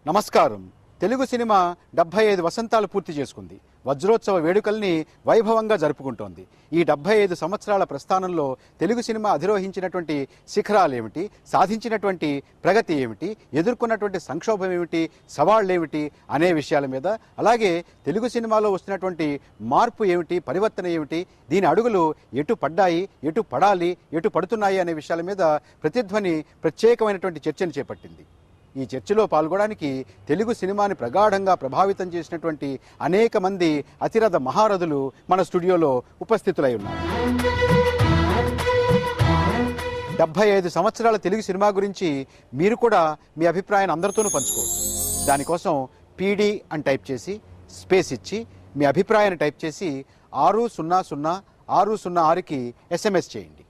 నమస్కారం. తెలుగు సినిమా 75 వసంతాలు పూర్తి చేసుకుంది. వజ్రోత్సవ వేడుకల్ని వైభవంగా జరుపుకుంటోంది. ఈ 75 సంవత్సరాల ప్రస్థానంలో తెలుగు సినిమా అధిరోహించినటువంటి శిఖరాలు ఏమిటి, సాధించినటువంటి ప్రగతి ఏమిటి, ఎదుర్కొన్నటువంటి సంక్షోభం ఏమిటి, సవాళ్ళేమిటి అనే విషయాల మీద, అలాగే తెలుగు సినిమాలో వస్తున్నటువంటి మార్పు ఏమిటి, పరివర్తన ఏమిటి, దీని అడుగులు ఎటు పడ్డాయి, ఎటు పడాలి, ఎటు పడుతున్నాయి అనే విషయాల మీద ప్రతిధ్వని ప్రత్యేకమైనటువంటి చర్చను చేపట్టింది. ఈ చర్చలో పాల్గొనడానికి తెలుగు సినిమాని ప్రగాఢంగా ప్రభావితం చేసినటువంటి అనేక మంది అతిరథ మహారథులు మన స్టూడియోలో ఉపస్థితులై ఉన్నారు. 75 సంవత్సరాల తెలుగు సినిమా గురించి మీరు కూడా మీ అభిప్రాయాన్ని అందరితోనూ పంచుకోవచ్చు. దానికోసం పీడీ అని టైప్ చేసి స్పేస్ ఇచ్చి మీ అభిప్రాయాన్ని టైప్ చేసి 600606కి SMS చేయండి.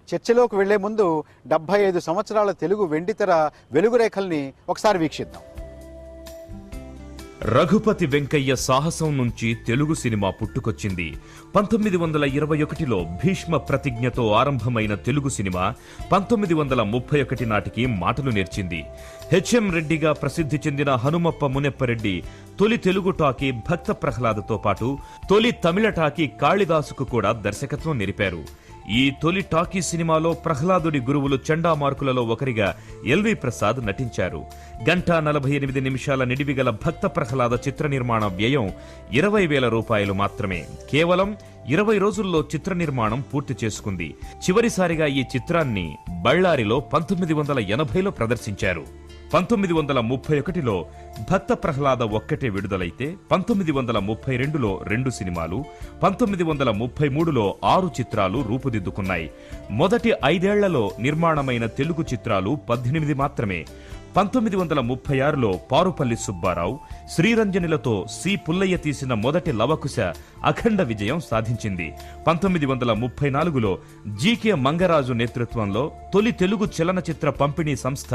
చర్చలోకి వెళ్లే ముందు 75 సంవత్సరాల తెలుగు వెండితెర వెలుగురేఖల్ని ఒకసారి వీక్షిద్దాం. రఘుపతి వెంకయ్య సాహసం నుంచి తెలుగు సినిమా పుట్టుకొచ్చింది. 1921లో భీష్మ ప్రతిజ్ఞతో ఆరంభమైన తెలుగు సినిమా 1931 నాటికి మాటలు నేర్చింది. హెచ్ఎం రెడ్డిగా ప్రసిద్ధి చెందిన హనుమప్ప మునెప్పరెడ్డి తొలి తెలుగు టాకీ భక్త ప్రహ్లాదతో పాటు తొలి తమిళ టాకీ కాళిదాసుకు కూడా దర్శకత్వం నేర్పారు. ఈ తొలి టాకీ సినిమాలో ప్రహ్లాదుడి గురువులు చండామార్కులలో ఒకరిగా ఎల్వి ప్రసాద్ నటించారు. 1:48 నిడివిగల భక్త ప్రహ్లాద చిత్ర నిర్మాణ వ్యయం 20,000 రూపాయలు మాత్రమే. కేవలం 20 రోజుల్లో చిత్ర నిర్మాణం పూర్తి చేసుకుంది. చివరిసారిగా ఈ చిత్రాన్ని బళ్ళారిలో 1980లో ప్రదర్శించారు. 1931లో భక్త ప్రహ్లాద ఒక్కటే విడుదలైతే 1932లో 2 సినిమాలు, 1933లో 6 చిత్రాలు రూపుదిద్దుకున్నాయి. మొదటి 5 ఏళ్లలో నిర్మాణమైన తెలుగు చిత్రాలు 18 మాత్రమే. 1936లో పారుపల్లి సుబ్బారావు, శ్రీరంజనిలతో సి పుల్లయ్య తీసిన మొదటి లవకుశ అఖండ విజయం సాధించింది. 1934లో జీకే మంగరాజు నేతృత్వంలో తొలి తెలుగు చలనచిత్ర పంపిణీ సంస్థ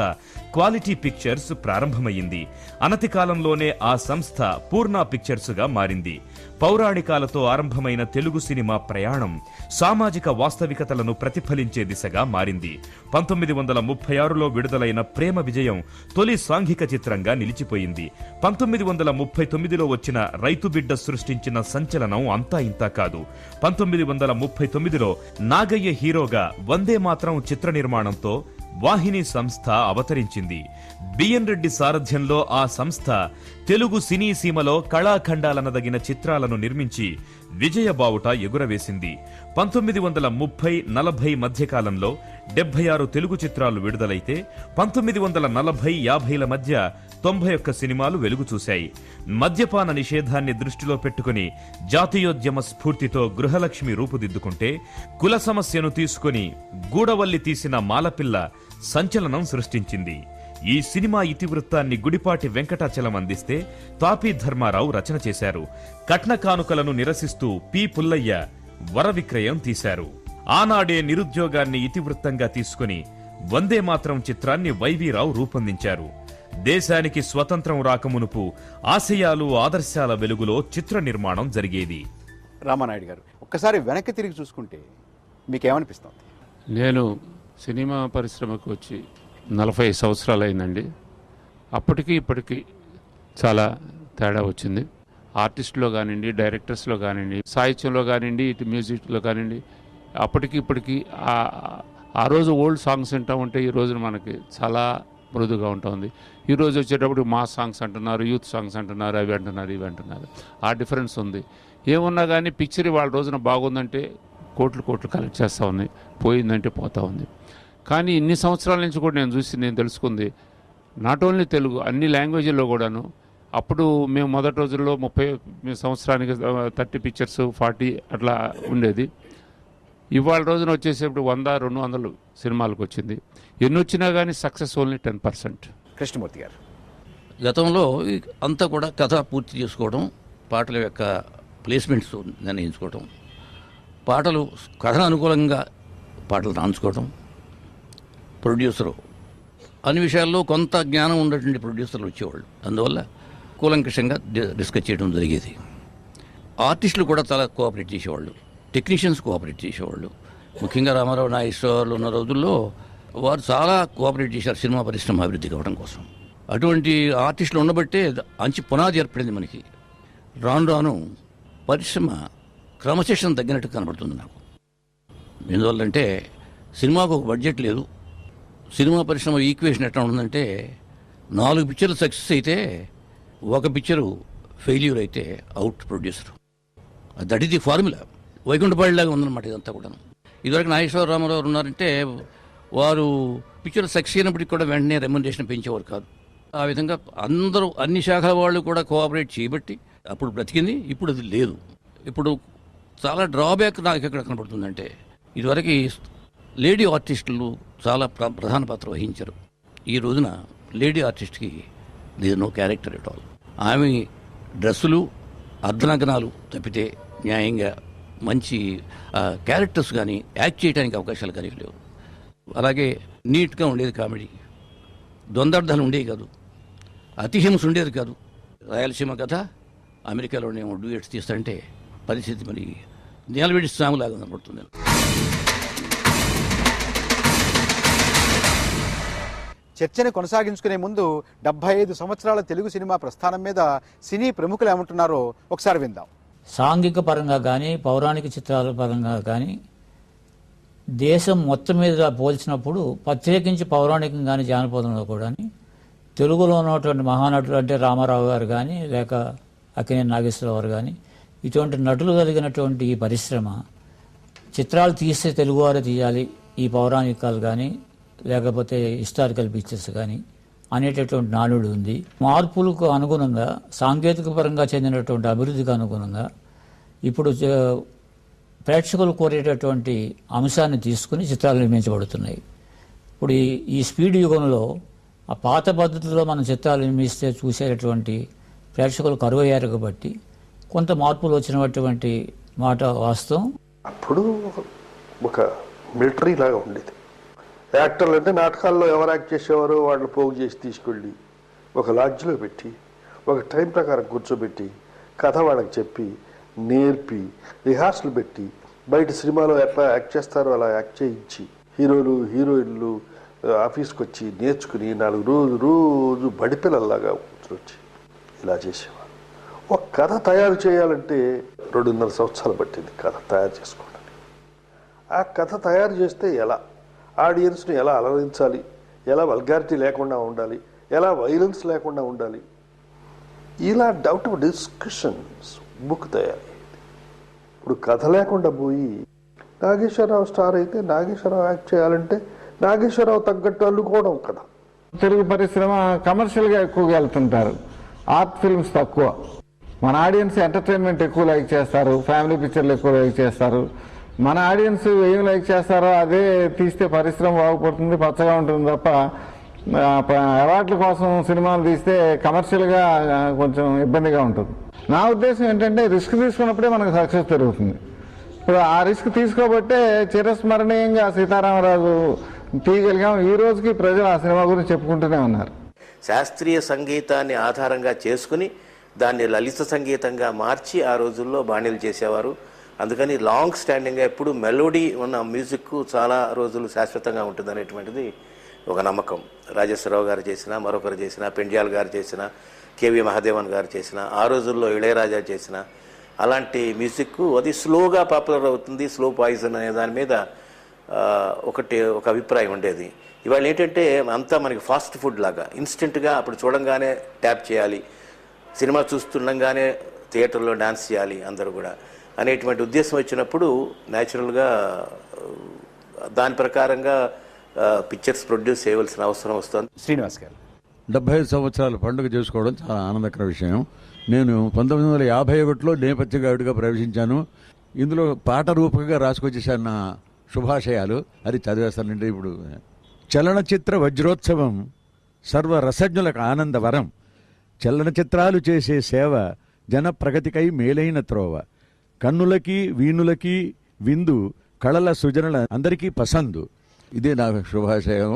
క్వాలిటీ పిక్చర్స్ ప్రారంభమైంది. అనతి కాలంలోనే ఆ సంస్థ పూర్ణ పిక్చర్స్ గా మారింది. పౌరాణికాలతో ఆరంభమైన తెలుగు సినిమా ప్రయాణం సామాజిక వాస్తవికతలను ప్రతిఫలించే దిశగా మారింది. 1936లో విడుదలైన ప్రేమ విజయం తొలి సాంఘిక చిత్రంగా నిలిచిపోయింది. 1939లో వచ్చిన రైతు బిడ్డ సృష్టించిన సంచలనం అంతా ఇంతా కాదు. 1939లో నాగయ్య హీరోగా వందే మాత్రం చిత్ర నిర్మాణంతో వాహిని సంస్థ అవతరించింది. బిఎన్ రెడ్డి సారథ్యంలో ఆ సంస్థ తెలుగు సినీ సీమలో కళాఖండాలనదగిన చిత్రాలను నిర్మించి విజయబావుట ఎగురవేసింది. 1930-40 మధ్యకాలంలో 76 తెలుగు చిత్రాలు విడుదలైతే 1940-50ల మధ్య 91 సినిమాలు వెలుగు చూశాయి. మద్యపాన నిషేధాన్ని దృష్టిలో పెట్టుకుని జాతీయోద్యమ స్ఫూర్తితో గృహలక్ష్మి రూపుదిద్దుకుంటే, కుల సమస్యను తీసుకుని గూడవల్లి తీసిన మాలపిల్ల సంచలనం సృష్టించింది. ఈ సినిమా ఇతివృత్తాన్ని గుడిపాటి వెంకటాచలం అందిస్తే తాపీ ధర్మారావు రచన చేశారు. కట్న కానుకలను నిరసిస్తూ పి పుల్లయ్య వర విక్రయం తీశారు. ఆనాడే నిరుద్యోగాన్ని ఇతివృత్తంగా తీసుకుని వందే మాత్రం చిత్రాన్ని వైవీరావు రూపొందించారు. దేశానికి స్వతంత్రం రాకమునుపు ఆశయాలు ఆదర్శాల వెలుగులో చిత్ర నిర్మాణం జరిగేది. రామానాయుడు గారు, ఒక్కసారి వెనక్కి తిరిగి చూసుకుంటే మీకేమనిపిస్తుంది? నేను సినిమా పరిశ్రమకు వచ్చి 40 సంవత్సరాలు అయిందండి. అప్పటికి ఇప్పటికీ చాలా తేడా వచ్చింది. ఆర్టిస్టులో కానివ్వండి, డైరెక్టర్స్లో కానివ్వండి, సాహిత్యంలో కానివ్వండి, ఇటు మ్యూజిక్లో కానివ్వండి, అప్పటికి ఇప్పటికీ ఆ రోజు ఓల్డ్ సాంగ్స్ వింటామంటే ఈ రోజున మనకి చాలా మృదుగా ఉంటుంది. ఈరోజు వచ్చేటప్పుడు మా సాంగ్స్ అంటున్నారు, యూత్ సాంగ్స్ అంటున్నారు, అవి అంటున్నారు, ఇవి అంటున్నారు. ఆ డిఫరెన్స్ ఉంది. ఏమున్నా కానీ పిక్చర్ వాళ్ళ రోజున బాగుందంటే కోట్లు కలెక్ట్ చేస్తూ ఉంది, పోయిందంటే పోతూ ఉంది. కానీ ఇన్ని సంవత్సరాల నుంచి కూడా నేను తెలుసుకుంది నాట్ ఓన్లీ తెలుగు, అన్ని లాంగ్వేజ్ల్లో కూడాను. అప్పుడు మేము మొదటి రోజుల్లో 30 సంవత్సరానికి 30 పిక్చర్స్ 40 అట్లా ఉండేది. ఇవాళ రోజున వచ్చేసేప్పుడు 100-200 సినిమాలకు వచ్చింది. ఎన్ని వచ్చినా కానీ సక్సెస్ ఓన్లీ 10%. కృష్ణమూర్తి గారు, గతంలో అంతా కూడా కథ పూర్తి చేసుకోవడం, పాటల యొక్క ప్లేస్మెంట్స్ నిర్ణయించుకోవడం, పాటలు కథను అనుకూలంగా పాటలు రాయించుకోవడం, ప్రొడ్యూసరు అన్ని విషయాల్లో కొంత జ్ఞానం ఉన్నటువంటి ప్రొడ్యూసర్లు వచ్చేవాళ్ళు. అందువల్ల కూలంకషంగా డిస్కస్ చేయడం జరిగేది. ఆర్టిస్టులు కూడా చాలా కోఆపరేట్ చేసేవాళ్ళు, టెక్నీషియన్స్ కోఆపరేట్ చేసేవాళ్ళు. ముఖ్యంగా రామారావు నాగేశ్వరరావు ఉన్న రోజుల్లో వారు చాలా కోఆపరేట్ చేశారు సినిమా పరిశ్రమ అభివృద్ధి కావడం కోసం. అటువంటి ఆర్టిస్టులు ఉండబట్టే మంచి పునాది ఏర్పడింది మనకి. రాను రాను పరిశ్రమ క్రమశిక్షణ తగ్గినట్టు కనబడుతుంది నాకు. ఎందువల్లంటే సినిమాకు ఒక బడ్జెట్ లేదు. సినిమా పరిశ్రమ ఈక్వేషన్ ఎట్లా ఉంటుందంటే 4 పిక్చర్లు సక్సెస్ అయితే 1 పిక్చరు ఫెయిల్యూర్ అయితే out producer. That is the formula. వైకుంఠపాడిలాగా ఉందన్నమాట ఇదంతా కూడా. ఇదివరకు నాగేశ్వర రామారావు ఉన్నారంటే వారు పిక్చర్ సక్సెస్ అయినప్పటికీ కూడా వెంటనే రెమ్యునరేషన్ పెంచేవారు కాదు. ఆ విధంగా అందరూ అన్ని శాఖల వాళ్ళు కూడా కోఆపరేట్ చేయబట్టి అప్పుడు బ్రతికింది. ఇప్పుడు అది లేదు. ఇప్పుడు చాలా డ్రాబ్యాక్ నాకు ఎక్కడ కనబడుతుందంటే ఇదివరకు లేడీ ఆర్టిస్టులు చాలా ప్రధాన పాత్ర వహించారు. ఈ రోజున లేడీ ఆర్టిస్ట్కి there no character at all. ఆమె డ్రెస్సులు అర్ధనగ్నాలు తప్పితే న్యాయంగా మంచి క్యారెక్టర్స్ కానీ యాక్ట్ చేయడానికి అవకాశాలు కానీ లేవు. అలాగే నీట్గా ఉండేది కామెడీ, ద్వందార్థాలు ఉండేవి కాదు, అతిహింస ఉండేది కాదు. రాయలసీమ కథ అమెరికాలోనేమో డూయట్స్ తీస్తారంటే పరిస్థితి మరి నేలవేడి సాములాగా కనబడుతుంది. చర్చని కొనసాగించుకునే ముందు 75 సంవత్సరాల తెలుగు సినిమా ప్రస్థానం మీద సినీ ప్రముఖులు ఏమంటున్నారో ఒకసారి విందాం. సాంఘిక పరంగా కానీ పౌరాణిక చిత్రాల పరంగా కానీ దేశం మొత్తం మీద పోల్చినప్పుడు ప్రత్యేకించి పౌరాణికం కానీ జానపదంలో కూడా తెలుగులో ఉన్నటువంటి మహానటులు అంటే రామారావు గారు కానీ లేక అక్కినేని నాగేశ్వరరావు గారు కానీ ఇటువంటి నటులు కలిగినటువంటి ఈ పరిశ్రమ చిత్రాలు తీస్తే తెలుగువారే తీయాలి, ఈ పౌరాణికాలు కానీ లేకపోతే హిస్టారికల్ పిక్చర్స్ కానీ అనేటటువంటి నానుడు ఉంది. మార్పులకు అనుగుణంగా సాంకేతిక పరంగా చెందినటువంటి అభివృద్ధికి అనుగుణంగా ఇప్పుడు ప్రేక్షకులు కోరేటటువంటి అంశాన్ని తీసుకుని చిత్రాలు నిర్మించబడుతున్నాయి. ఇప్పుడు ఈ స్పీడ్ యుగంలో ఆ పాత పద్ధతిలో మనం చిత్రాలు నిర్మిస్తే చూసేటటువంటి ప్రేక్షకులు కరువయ్యారు కాబట్టి కొంత మార్పులు వచ్చినటువంటి మాట వాస్తవం. అప్పుడు ఒక మిలిటరీ లాగా ఉండేది. యాక్టర్లు అంటే నాటకాల్లో ఎవరు యాక్ట్ చేసేవారో వాళ్ళు పోగు చేసి తీసుకెళ్ళి ఒక లాడ్జ్లో పెట్టి ఒక టైం ప్రకారం కూర్చోబెట్టి కథ వాళ్ళకి చెప్పి నేర్పి రిహార్సల్ పెట్టి బయట సినిమాలో ఎట్లా యాక్ట్ చేస్తారో అలా యాక్ట్ చేయించి హీరోలు హీరోయిన్లు ఆఫీస్కి వచ్చి నేర్చుకుని 4 రోజు బడిపిల్లల్లాగా కూర్చొచ్చి ఇలా చేసేవారు. ఒక కథ తయారు చేయాలంటే 2.5 సంవత్సరాలు పట్టింది కథ తయారు చేసుకోవడానికి. ఆ కథ తయారు చేస్తే ఎలా ఆడియన్స్ని ఎలా అలరించాలి, ఎలా వల్గారిటీ లేకుండా ఉండాలి, ఎలా వైలెన్స్ లేకుండా ఉండాలి, ఇలా డౌట్ డిస్కషన్స్ బుక్ తయారయ్యేది. ఇప్పుడు కథ లేకుండా పోయి నాగేశ్వరరావు స్టార్ అయితే నాగేశ్వరరావు యాక్ట్ చేయాలంటే నాగేశ్వరరావు తగ్గట్టు అల్లుకోవడం కథ. తెలుగు పరిశ్రమ కమర్షియల్గా ఎక్కువగా వెళ్తుంటారు, ఆర్ట్ ఫిల్మ్స్ తక్కువ. మన ఆడియన్స్ ఎంటర్టైన్మెంట్ ఎక్కువ లైక్ చేస్తారు, ఫ్యామిలీ పిక్చర్లు ఎక్కువ లైక్ చేస్తారు. మన ఆడియన్స్ ఏం లైక్ చేస్తారో అదే తీస్తే పరిశ్రమ బాగుపడుతుంది, పచ్చగా ఉంటుంది తప్ప అవార్డుల కోసం సినిమాలు తీస్తే కమర్షియల్గా కొంచెం ఇబ్బందిగా ఉంటుంది. నా ఉద్దేశం ఏంటంటే రిస్క్ తీసుకున్నప్పుడే మనకు సక్సెస్ పెరుగుతుంది. ఇప్పుడు ఆ రిస్క్ తీసుకోబట్టే చిరస్మరణీయంగా సీతారామరాజు తీయగలిగాం. ఈ రోజుకి ప్రజలు ఆ సినిమా గురించి చెప్పుకుంటూనే ఉన్నారు. శాస్త్రీయ సంగీతాన్ని ఆధారంగా చేసుకుని దాన్ని లలిత సంగీతంగా మార్చి ఆ రోజుల్లో బాణీలు చేసేవారు. అందుకని లాంగ్ స్టాండింగ్గా ఎప్పుడు మెలోడీ ఉన్న మ్యూజిక్ చాలా రోజులు శాశ్వతంగా ఉంటుంది అనేటువంటిది ఒక నమ్మకం. రాజేశ్వరరావు గారు చేసిన, మరొకరు చేసిన, పెండ్యాల్ గారు చేసిన, కేవి మహాదేవన్ గారు చేసిన, ఆ రోజుల్లో ఇళయరాజా చేసిన అలాంటి మ్యూజిక్ అది స్లోగా పాపులర్ అవుతుంది. స్లో పాయిజన్ అనే దాని మీద ఒక అభిప్రాయం ఉండేది. ఇవాళ ఏంటంటే అంతా మనకి ఫాస్ట్ ఫుడ్ లాగా ఇన్స్టెంట్గా అప్పుడు చూడంగానే ట్యాప్ చేయాలి, సినిమా చూస్తుండగానే థియేటర్లో డాన్స్ చేయాలి అందరూ కూడా అనేటువంటి ఉద్దేశం వచ్చినప్పుడు న్యాచురల్గా దాని ప్రకారంగా పిక్చర్స్ ప్రొడ్యూస్ చేయవలసిన అవసరం వస్తుంది. శ్రీనివాస్ గారు, 75 సంవత్సరాల పండుగ చేసుకోవడం చాలా ఆనందకర విషయం. నేను 1951లో నేపథ్య గాయుడిగా ప్రవేశించాను. ఇందులో పాట రూపకంగా రాసుకొచ్చేసాను నా శుభాశయాలు. అది చదివేస్తానంటే ఇప్పుడు చలనచిత్ర వజ్రోత్సవం సర్వరసజ్ఞులకు ఆనందవరం. చలనచిత్రాలు చేసే సేవ జన ప్రగతికై మేలైన త్రోవ. కన్నులకి వీణులకి విందు, కళల సృజనల అందరికీ పసందు. ఇదే నా శుభాశయం.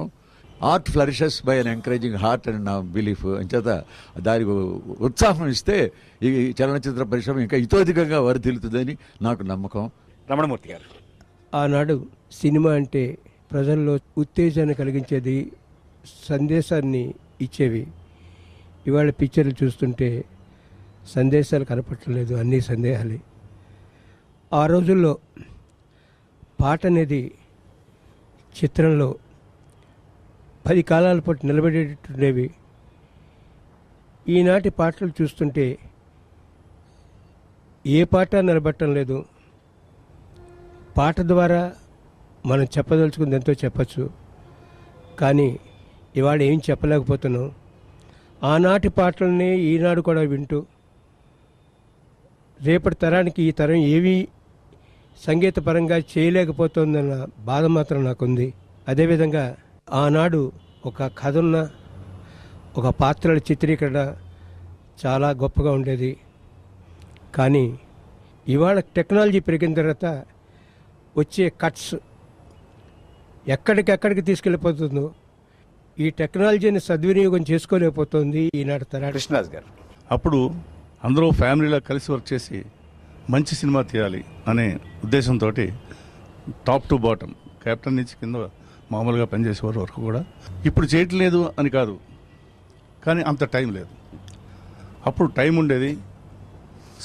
Art flourishes by an encouraging heart and నా బిలీఫ్. అంచేత దానికి ఉత్సాహం ఇస్తే ఈ చలనచిత్ర పరిశ్రమ ఇంకా ఇతోధికంగా వర్ధిల్లుతుందని నాకు నమ్మకం. రమణమూర్తి గారు, ఆనాడు సినిమా అంటే ప్రజల్లో ఉత్తేజాన్ని కలిగించేది, సందేశాన్ని ఇచ్చేవి. ఇవాళ పిక్చర్లు చూస్తుంటే సందేశాలు కనపట్టలేదు, అన్నీ సందేహాలే. ఆ రోజుల్లో పాట అనేది చిత్రంలో 10 కాలాల పాటు నిలబడేటట్టుండేవి. ఈనాటి పాటలు చూస్తుంటే ఏ పాట నిలబట్టం లేదు. పాట ద్వారా మనం చెప్పదలుచుకుంది ఎంతో చెప్పచ్చు, కానీ ఇవాళ ఏం చెప్పలేకపోతున్నాం. ఆనాటి పాటలనే ఈనాడు కూడా వింటూ రేపటి తరానికి ఈ తరం ఏమీ సంగీతపరంగా చేయలేకపోతుందన్న బాధ మాత్రం నాకుంది. అదేవిధంగా ఆనాడు ఒక కథ ఉన్న ఒక పాత్రల చిత్రీకరణ చాలా గొప్పగా ఉండేది. కానీ ఇవాళ టెక్నాలజీ పెరిగిన తర్వాత వచ్చే కట్స్ ఎక్కడికెక్కడికి తీసుకెళ్ళిపోతుందో ఈ టెక్నాలజీని సద్వినియోగం చేసుకోలేకపోతుంది ఈనాటి తరాడు. కృష్ణరాజు గారు, అప్పుడు అందరూ ఫ్యామిలీలో కలిసి వర్క్ చేసి మంచి సినిమా తీయాలి అనే ఉద్దేశంతో టాప్ టు బాటమ్ కెప్టెన్ నుంచి కింద మామూలుగా పనిచేసేవారు వరకు కూడా. ఇప్పుడు చేయట్లేదు అని కాదు, కానీ అంత టైం లేదు. అప్పుడు టైం ఉండేది,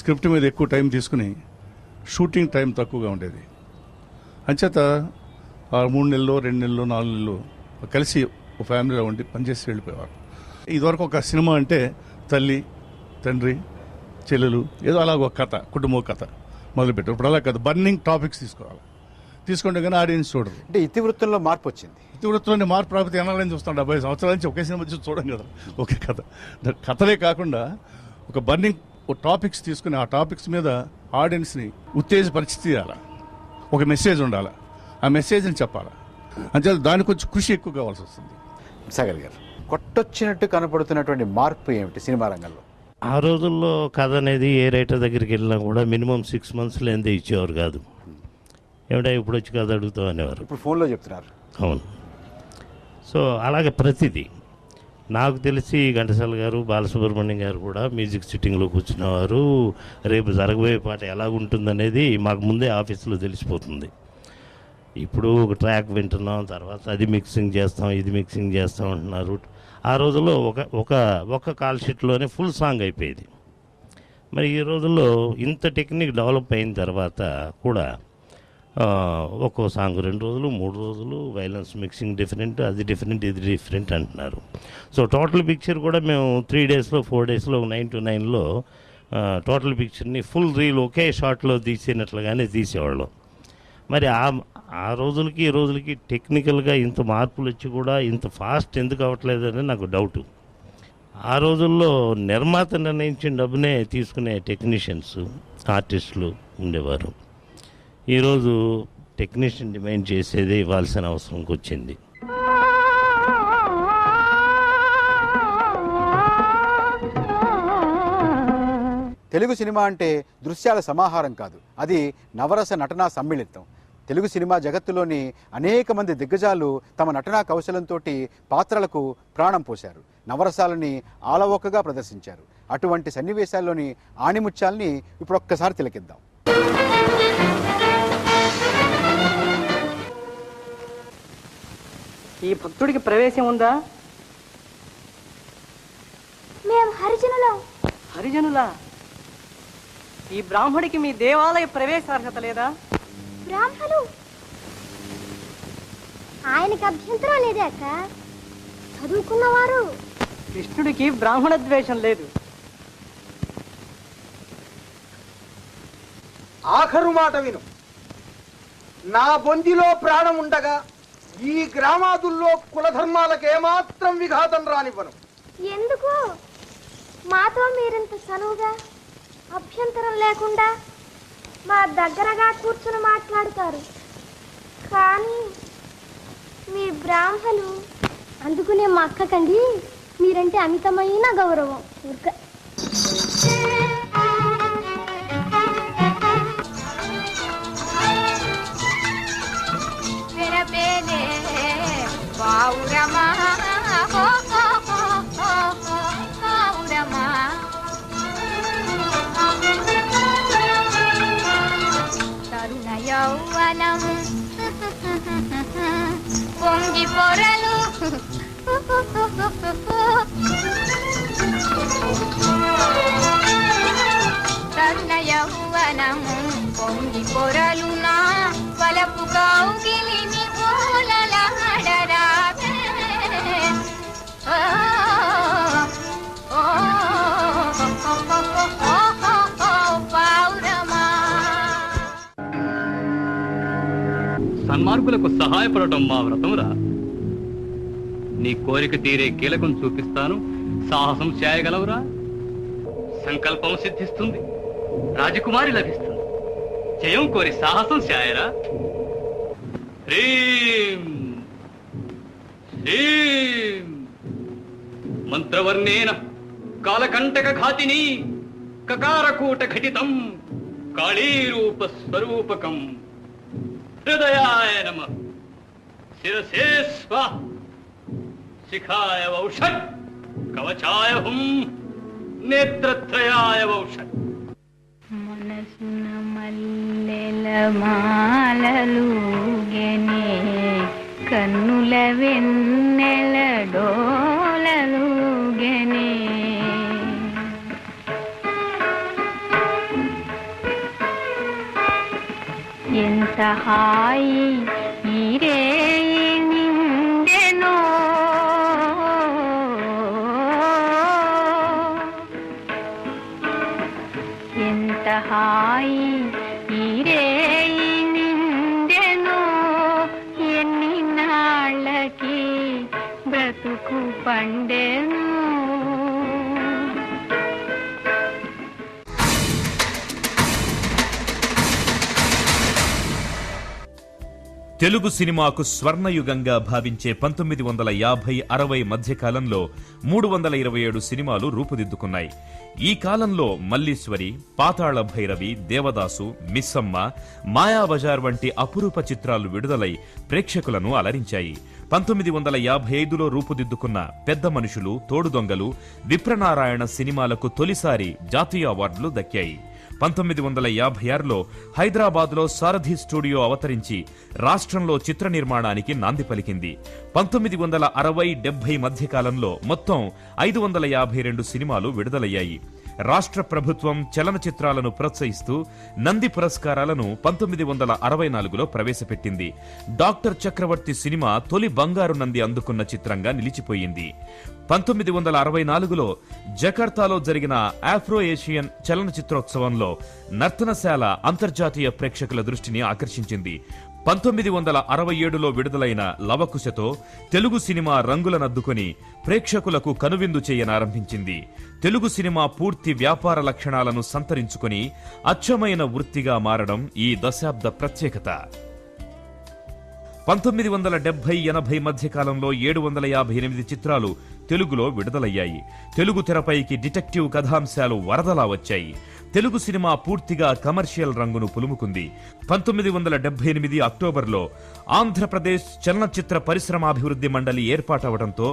స్క్రిప్ట్ మీద ఎక్కువ టైం తీసుకుని షూటింగ్ టైం తక్కువగా ఉండేది. అంచేత 3 నెలలు 2 నెలలు 4 నెలలు కలిసి ఒక ఫ్యామిలీలో ఉండి పనిచేసి వెళ్ళిపోయేవారు. ఇదివరకు ఒక సినిమా అంటే తల్లి తండ్రి చెల్లెలు ఏదో అలాగ ఒక కథ, కుటుంబ కథ మొదలుపెట్టారు. ఇప్పుడు అలా కాదు, బర్నింగ్ టాపిక్స్ తీసుకోవాలి. తీసుకుంటే కానీ ఆడియన్స్ చూడరు. అంటే ఇతివృత్తంలో మార్పు వచ్చింది. ఇతివృత్తంలోనే మార్పు రాకపోతే ఎన్నాళ్ళని చూస్తాం, 70 సంవత్సరాల నుంచి ఒకే సినిమా చూసి చూడం కదా, ఒకే కథ. కథలే కాకుండా ఒక బర్నింగ్ టాపిక్స్ తీసుకుని ఆ టాపిక్స్ మీద ఆడియన్స్ని ఉత్తేజపరిచి తీయాలి. ఒక మెసేజ్ ఉండాలి, ఆ మెసేజ్ని చెప్పాలి. అంటే దానికి కొంచెం కృషి ఎక్కువ కావాల్సి వస్తుంది. సాగర్ గారు, కొట్టొచ్చినట్టు కనపడుతున్నటువంటి మార్పు ఏమిటి సినిమా రంగంలో? ఆ రోజుల్లో కథ అనేది ఏ రైటర్ దగ్గరికి వెళ్ళినా కూడా మినిమం 6 months లేనిదే ఇచ్చేవారు కాదు. ఏమిటా ఇప్పుడు వచ్చి కథ అడుగుతావు అనేవారు. ఇప్పుడు ఫోన్లో చెప్తున్నారు. అవును. సో అలాగే ప్రతిదీ నాకు తెలిసి ఘంటసాల గారు, బాలసుబ్రహ్మణ్యం గారు కూడా మ్యూజిక్ సిట్టింగ్లో కూర్చున్నవారు. రేపు జరగబోయే పాట ఎలాగుంటుందనేది మాకు ముందే ఆఫీసులో తెలిసిపోతుంది. ఇప్పుడు ఒక ట్రాక్ వింటున్నాం, తర్వాత అది మిక్సింగ్ చేస్తాం, ఇది మిక్సింగ్ చేస్తాం అంటున్నారు. ఆ రోజుల్లో ఒక కాల్ షీట్లోనే ఫుల్ సాంగ్ అయిపోయేది. మరి ఈ రోజుల్లో ఇంత టెక్నిక్ డెవలప్ అయిన తర్వాత కూడా ఒక్కో సాంగ్ 2 రోజులు 3 రోజులు వైలెన్స్ మిక్సింగ్ డిఫరెంట్, అది డిఫరెంట్, ఇది డిఫరెంట్ అంటున్నారు. సో టోటల్ పిక్చర్ కూడా మేము 3 daysలో 4 daysలో 9 to 9లో టోటల్ పిక్చర్ని ఫుల్ రీల్ ఒకే షాట్లో తీసినట్లుగానే తీసేవాళ్ళం. మరి ఆ రోజులకి ఈ రోజులకి టెక్నికల్గా ఇంత మార్పులు వచ్చి కూడా ఇంత ఫాస్ట్ ఎందుకు అవ్వట్లేదని నాకు డౌటు. ఆ రోజుల్లో నిర్మాత నిర్ణయించిన డబ్బునే తీసుకునే టెక్నీషియన్స్, ఆర్టిస్టులు ఉండేవారు. ఈరోజు టెక్నీషియన్ డిమాండ్ చేసేదే ఇవ్వాల్సిన అవసరంకి వచ్చింది. తెలుగు సినిమా అంటే దృశ్యాల సమాహారం కాదు, అది నవరస నటనా సమ్మిళితం. తెలుగు సినిమా జగత్తులోని అనేక మంది దిగ్గజాలు తమ నటనా కౌశలంతో పాత్రలకు ప్రాణం పోశారు, నవరసాలని ఆలవోకగా ప్రదర్శించారు. అటువంటి సన్నివేశాల్లోని ఆణిముత్యాల్ని ఇప్పుడు ఒక్కసారి తిలకిద్దాం. ఈ భక్తుడికి ప్రవేశం ఉందా? మేము హరిజనులం. హరిజనులా? ఈ బ్రాహ్మడికి మీ దేవాలయ ప్రవేశార్హత లేదా? బ్రాహ్మలు ఆయనకి అభ్యంతరం లేదే అక్క, చదువుకున్నవారు. కృష్ణుడికి బ్రాహ్మణ ద్వేషం లేదు. ఆఖరు మాట విను. నా బొందిలో ప్రాణం ఉండగా ఈ గ్రామాదుల్లో కులధర్మాలకు ఏమాత్రం విఘాతం రానివ్వను. ఎందుకు మాతో మీరింత చనువుగా అభ్యంతరం లేకుండా మా దగ్గరగా కూర్చుని మాట్లాడతారు, కానీ మీ బ్రాహ్మలు అందుకునే మా అక్కకండి మీరంటే అమితమైన గౌరవం. తరుణ యౌవనం పొంగి పొరలు తరుణ యౌవనము పొంగి పొరలునా వలపు కౌగిలిని పూలలాడరాగే. ఓ ఓ పౌరమా. సన్మార్గులకు సహాయపడటం మా వ్రతమురా. నీ కోరిక తీరే కీలకం చూపిస్తాను, సాహసం చేయగలవురా. సంకల్పం సిద్ధిస్తుంది, రాజకుమారి లభిస్తుంది. జయం కోరి సాహసం చేయరా. హ్రీం హ్రీం మంత్రవర్ణేన కాలకంటక ఘాతిని కకారకూట ఘటితం కాళీరూప స్వరూపకం. హృదయాయ నమః. శిరసే స్వాహ. శిఖాయ వౌషట్. కవచాయ హుం. నేత్రత్రయాయ వౌషట్. మనసున మల్లెల మాలలుగెనే కన్నుల వెన్నెల డోలలుగెనే. ఎంత హాయి ఈ రేయి నిండెనో. ఎంత హాయి ఈ రేయి నిండెనో. ఎన్ని నాళ్ళకి బ్రతుకు పండెను. తెలుగు సినిమాకు స్వర్ణయుగంగా భావించే 1950-60 మధ్యకాలంలో 327 సినిమాలు రూపుదిద్దుకున్నాయి. ఈ కాలంలో మల్లీశ్వరి, పాతాళ భైరవి, దేవదాసు, మిస్సమ్మ, మాయాబజార్ వంటి అపురూప చిత్రాలు విడుదలై ప్రేక్షకులను అలరించాయి. 1955లో రూపుదిద్దుకున్న పెద్ద మనుషులు, తోడు దొంగలు, విప్రనారాయణ సినిమాలకు తొలిసారి జాతీయ అవార్డులు దక్కాయి. 1956లో హైదరాబాద్లో సారథి స్టూడియో అవతరించి రాష్ట్రంలో చిత్ర నిర్మాణానికి నాంది పలికింది. 1960-70 మధ్యకాలంలో మొత్తం 552 సినిమాలు విడుదలయ్యాయి. రాష్ట్ర ప్రభుత్వం చలనచిత్రాలను ప్రోత్సహిస్తూ నంది పురస్కారాలను 1964లో ప్రవేశపెట్టింది. డాక్టర్ చక్రవర్తి సినిమా తొలి బంగారు నంది అందుకున్న చిత్రంగా నిలిచిపోయింది. 1964లో జకార్తాలో జరిగిన ఆఫ్రో ఏషియన్ చలనచిత్రోత్సవంలో నర్తనశాల అంతర్జాతీయ ప్రేక్షకుల దృష్టిని ఆకర్షించింది. 1967లో విడుదలైన లవకుశతో తెలుగు సినిమా రంగులనద్దుకొని ప్రేక్షకులకు కనువిందు చేయనారంభించింది. తెలుగు సినిమా పూర్తి వ్యాపార లక్షణాలను సంతరించుకొని అచ్చమైన వృత్తిగా మారడం ఈ దశాబ్ద ప్రత్యేకత. 1970-80 మధ్యకాలంలో 758 చిత్రాలు తెలుగులో విడుదలయ్యాయి. తెలుగు తెరపైకి డిటెక్టివ్ కథాంశాలు వరదలా వచ్చాయి. తెలుగు సినిమా పూర్తిగా కమర్షియల్ రంగును పులుముకుంది. 1978 అక్టోబర్లో ఆంధ్రప్రదేశ్ చలనచిత్ర పరిశ్రమాభివృద్ధి మండలి ఏర్పాటవడంతో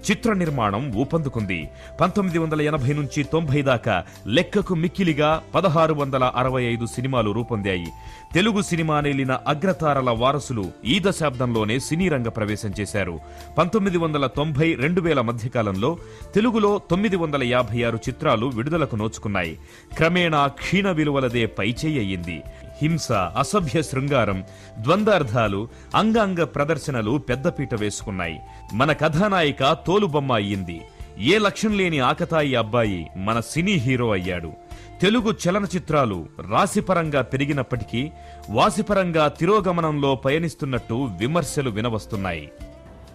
చిత్ర నిర్మాణం ఊపందుకుంది. 1980 నుంచి 90 దాకా లెక్కకు మిక్కిలిగా 1665 సినిమాలు రూపొందాయి. తెలుగు సినిమా నేలిన అగ్రతారల వారసులు ఈ దశాబ్దంలోనే సినీ రంగ ప్రవేశం చేశారు. 1990-2000 మధ్యకాలంలో తెలుగులో 956 చిత్రాలు విడుదలకు నోచుకున్నాయి. క్రమేణా క్షీణ విలువలదే పైచేయి అయ్యింది. హింస, అసభ్య శృంగారం, ద్వందార్థాలు, అంగాంగ ప్రదర్శనలు పెద్దపీట వేసుకున్నాయి. మన కథానాయిక తోలుబొమ్మ అయ్యింది. ఏ లక్ష్యం లేని ఆకతాయి అబ్బాయి మన సినీ హీరో అయ్యాడు. తెలుగు చలనచిత్రాలు రాశిపరంగా పెరిగినప్పటికీ వాసిపరంగా తిరోగమనంలో పయనిస్తున్నట్టు విమర్శలు వినవస్తున్నాయి.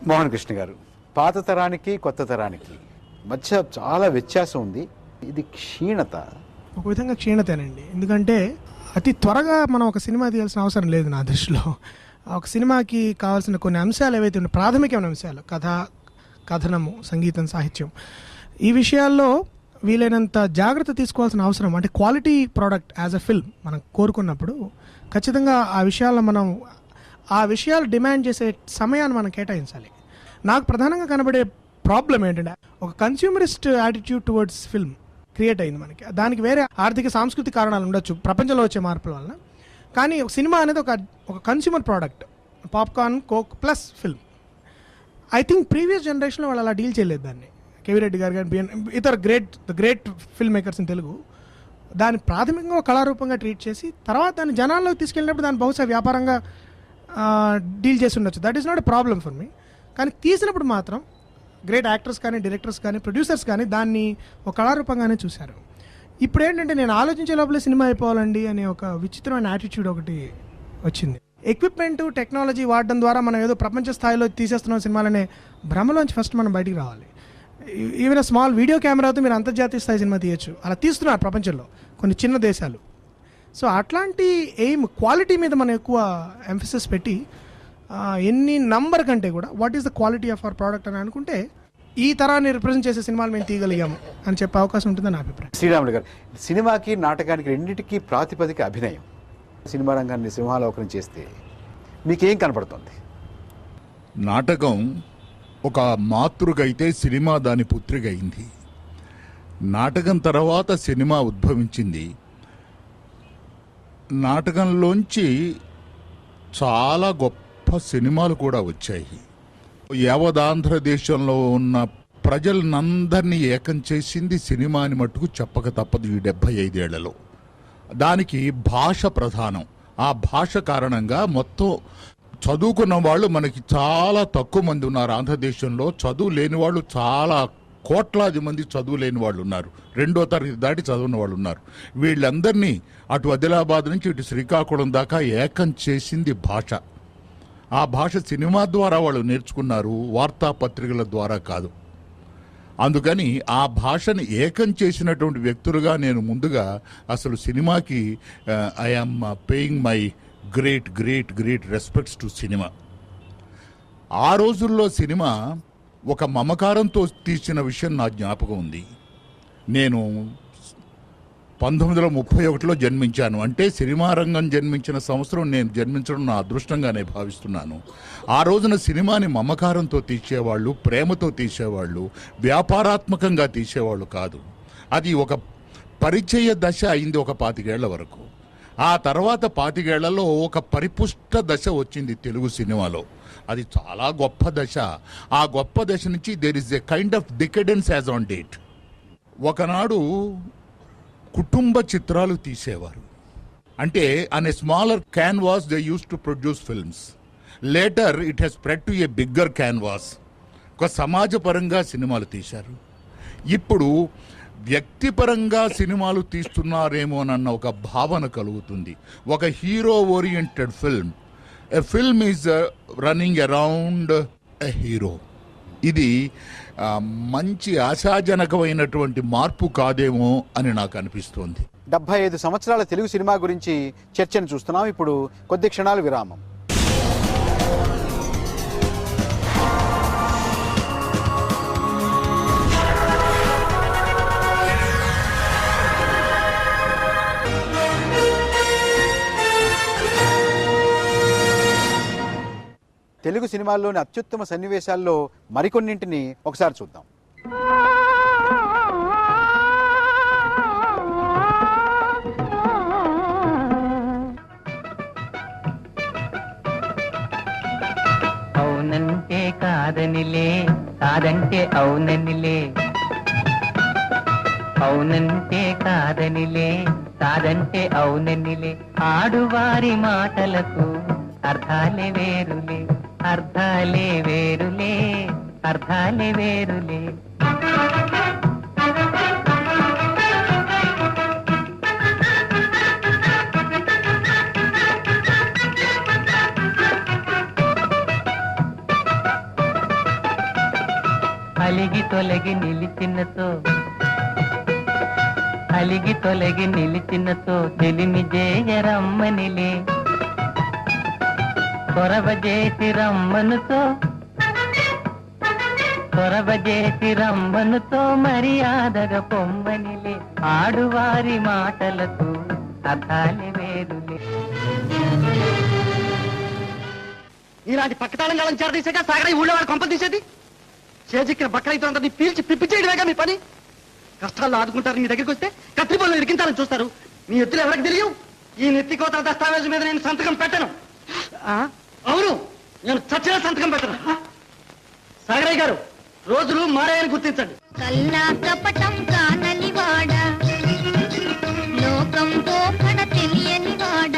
మోహన్ కృష్ణ గారు, పాత తరానికి కొత్త తరానికి మధ్య చాలా వ్యత్యాసం ఉంది. ఇది క్షీణత. ఒక విధంగా క్షీణతేనండి. ఎందుకంటే అతి త్వరగా మనం ఒక సినిమా తీయాల్సిన అవసరం లేదు నా దృష్టిలో. ఒక సినిమాకి కావాల్సిన కొన్ని అంశాలు ఏవైతే ఉన్నాయి, ప్రాథమికమైన అంశాలు, కథ, కథనము, సంగీతం, సాహిత్యం, ఈ విషయాల్లో వీలైనంత జాగ్రత్త తీసుకోవాల్సిన అవసరం, అంటే quality product as a film మనం కోరుకున్నప్పుడు ఖచ్చితంగా ఆ విషయాలు డిమాండ్ చేసే సమయాన్ని మనం కేటాయించాలి. నాకు ప్రధానంగా కనబడే ప్రాబ్లం ఏంటంటే ఒక కన్స్యూమరిస్ట్ యాటిట్యూడ్ టువర్డ్స్ ఫిల్మ్ క్రియేట్ అయింది మనకి. దానికి వేరే ఆర్థిక సాంస్కృతిక కారణాలు ఉండొచ్చు, ప్రపంచంలో వచ్చే మార్పుల వలన. కానీ ఒక సినిమా అనేది ఒక consumer product, popcorn, coke plus film. I think previous జనరేషన్లో వాళ్ళు అలా డీల్ చేయలేదు దాన్ని. కేవీ రెడ్డి గారు కానీ ఇతర great film makers in Telugu దాన్ని ప్రాథమికంగా ఒక కళారూపంగా ట్రీట్ చేసి తర్వాత దాన్ని జనాల్లోకి తీసుకెళ్ళినప్పుడు దాన్ని బహుశా వ్యాపారంగా డీల్ చేసి ఉండొచ్చు. That is not a problem for me. కానీ తీసినప్పుడు మాత్రం గ్రేట్ యాక్టర్స్ కానీ డైరెక్టర్స్ కానీ ప్రొడ్యూసర్స్ కానీ దాన్ని ఒక కళారూపంగానే చూశారు. ఇప్పుడు ఏంటంటే నేను ఆలోచించే లోపలే సినిమా అయిపోవాలండి అనే ఒక విచిత్రమైన యాటిట్యూడ్ ఒకటి వచ్చింది. ఎక్విప్మెంట్ టెక్నాలజీ వాడడం ద్వారా మనం ఏదో ప్రపంచ స్థాయిలో తీసేస్తున్నాం సినిమాలనే భ్రమలోంచి ఫస్ట్ మనం బయటికి రావాలి. ఈవెన్ స్మాల్ వీడియో కెమెరాతో మీరు అంతర్జాతీయ స్థాయి సినిమా తీయచ్చు. అలా తీస్తున్నారు ప్రపంచంలో కొన్ని చిన్న దేశాలు. సో అట్లాంటి ఎయిమ్ క్వాలిటీ మీద మనం ఎక్కువ ఎంఫసిస్ పెట్టి ఎన్ని నంబర్ కంటే కూడా what is the quality of our product అని అనుకుంటే ఈ తరాన్ని రిప్రజెంట్ చేసే సినిమాలు మేము తీయగలిగాము అని చెప్పే అవకాశం ఉంటుందని నా అభిప్రాయం. శ్రీరాములు గారు, సినిమాకి నాటకానికి రెండింటికి ప్రాతిపదిక అభినయం. సినిమా రంగాన్ని సింహాలోకనం చేస్తే మీకేం కనపడుతుంది? నాటకం ఒక మాతృక అయితే సినిమా దాని పుత్రిక అయింది. నాటకం తర్వాత సినిమా ఉద్భవించింది. నాటకంలోంచి చాలా గొప్ప సినిమాలు కూడా వచ్చాయి. యావదాంధ్రదేశంలో ఉన్న ప్రజలందరినీ ఏకం చేసింది సినిమా అని మట్టుకు చెప్పక తప్పదు ఈ 75 ఏళ్లలో. దానికి భాష ప్రధానం. ఆ భాష కారణంగా మొత్తం చదువుకున్న వాళ్ళు మనకి చాలా తక్కువ మంది ఉన్నారు. ఆంధ్రదేశంలో చదువు లేని వాళ్ళు చాలా కోట్లాది మంది చదువు లేని వాళ్ళు ఉన్నారు. 2వ తరగతి దాటి చదువున్న వాళ్ళు ఉన్నారు. వీళ్ళందరినీ అటు ఆదిలాబాద్ నుంచి ఇటు శ్రీకాకుళం దాకా ఏకం చేసింది భాష. ఆ భాష సినిమా ద్వారా వాళ్ళు నేర్చుకున్నారు, వార్తాపత్రికల ద్వారా కాదు. అందుకని ఆ భాషను ఏకం చేసినటువంటి వ్యక్తులుగా నేను ముందుగా అసలు సినిమాకి I'm paying my great great great respects to cinema. ఆ రోజుల్లో సినిమా ఒక మమకారంతో తీసిన విషయం నా జ్ఞాపకం ఉంది. నేను 1931లో జన్మించాను. అంటే సినిమా రంగం జన్మించిన సంవత్సరం నేను జన్మించడం నా అదృష్టంగానే భావిస్తున్నాను. ఆ రోజున సినిమాని మమకారంతో తీసేవాళ్ళు, ప్రేమతో తీసేవాళ్ళు, వ్యాపారాత్మకంగా తీసేవాళ్ళు కాదు. అది ఒక పరిచయ దశ అయింది ఒక 25 ఏళ్ల వరకు. ఆ తర్వాత 25 ఏళ్లలో ఒక పరిపుష్ట దశ వచ్చింది తెలుగు సినిమాలో. అది చాలా గొప్ప దశ. ఆ గొప్ప దశ నుంచి there is a kind of decadence as on date. ఒకనాడు కుటుంబ చిత్రాలు తీసేవారు. అంటే on a smaller canvas they use to produce films. Later it has spread to a bigger canvas. ఒక సమాజపరంగా సినిమాలు తీశారు. ఇప్పుడు వ్యక్తిపరంగా సినిమాలు తీస్తున్నారేమోనన్న ఒక భావన కలుగుతుంది. ఒక hero oriented film, a film is running around a hero. ఇది మంచి ఆశాజనకమైనటువంటి మార్పు కాదేమో అని నాకు అనిపిస్తోంది. 75 సంవత్సరాల తెలుగు సినిమా గురించి చర్చను చూస్తున్నాం. ఇప్పుడు కొద్ది క్షణాలు విరామం. తెలుగు సినిమాల్లోని అత్యుత్తమ సన్నివేశాల్లో మరికొన్నింటిని ఒకసారి చూద్దాం. అవునంటే కాదనిలే, కాదంటే అవుననిలే. అవునంటే కాదనిలే, కాదంటే అవుననిలే. ఆడువారి మాటలకు అర్థాలే వేరులే, అర్థాలే వేరులే, అర్థాలే వేరులే. అలిగి తొలగి నిలిచినతో, అలిగి తొలగి నిలిచినతో తెలిమి జేయరమ్మనిలే. కొరవజేసి రమ్మనుతో, కొరవజేసి రమ్మనుతో మర్యాదగా పొమ్మనిలే. ఆడువారి మాటలకు అర్థాలే వేరులే. ఇలాంటి పక్కతాళం కాలం చేరదీసాక సాగర ఊళ్ళో వాడు కొంపలు తీసేది. చేజిక్కిన బక్కలైతే పీల్చి పిప్పి చేయడమేగా మీ పని. కష్టాల్లో ఆదుకుంటారు, మీ దగ్గరికి వస్తే కత్తిపొలను ఇరికించాలని చూస్తారు. మీ ఎత్తులు ఎవరికి తెలియవు. ఈ నెత్తికోతల దస్తావేజు మీద నేను సంతకం పెట్టను. అవును, నేను చచ్చిన సంతకం పెట్టను. సాగరయ్య గారు, రోజులు మారాయని గుర్తించండి. కల్లా కపటం కానని వాడ, లోకం పోకడ తెలియని వాడ,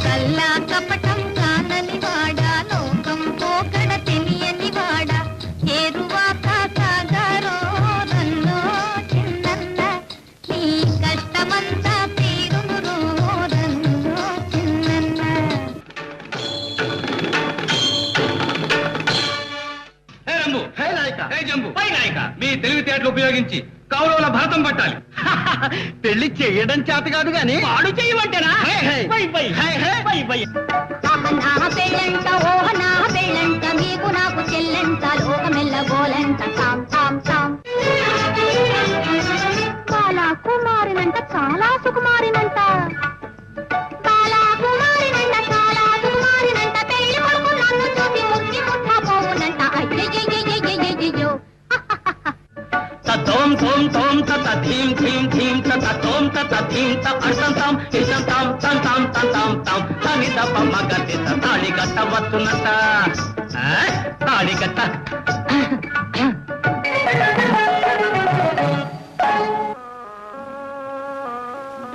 కల్లా కపటం కానని వాడ, లోకం పోకడ తెలియని వాడ, ఏరువాక సాగరో నన్నో చిన్నన్న, నీ కష్టమంతా తీరును రన్నో చిన్నన్న. మీ తెలివితేటలు ఉపయోగించి కౌరవుల భరతం పట్టాలి. పెళ్లి చేయడం చేత కాదు గాని వాడు చేయమంటేనా? నా పెళ్ళంట ఓహ నా పెళ్ళంట, మీకు నాకు చెల్లంట, లోకమెల్ల గోలంట, తాం తాం తాం. బాలా కుమారినంట చాలా సుకుమారినంట, బాలా కుమారినంట చాలా సుకుమారినంట, పెళ్లి కొడుకు నన్ను చూసి ముక్కి ముట్ట పోవునంట. అయ్యయ్యయ్యయ్యయ్యయ్యో. తోం తోం తోం తత ధీం ధీం ధీం తత తోం తత ధీం త అర్థం తాం ఇష్టం తాం తం తాం తం తాం తాం తని తప మగతి తాళి కట్ట వస్తున్నట తాళి కట్ట.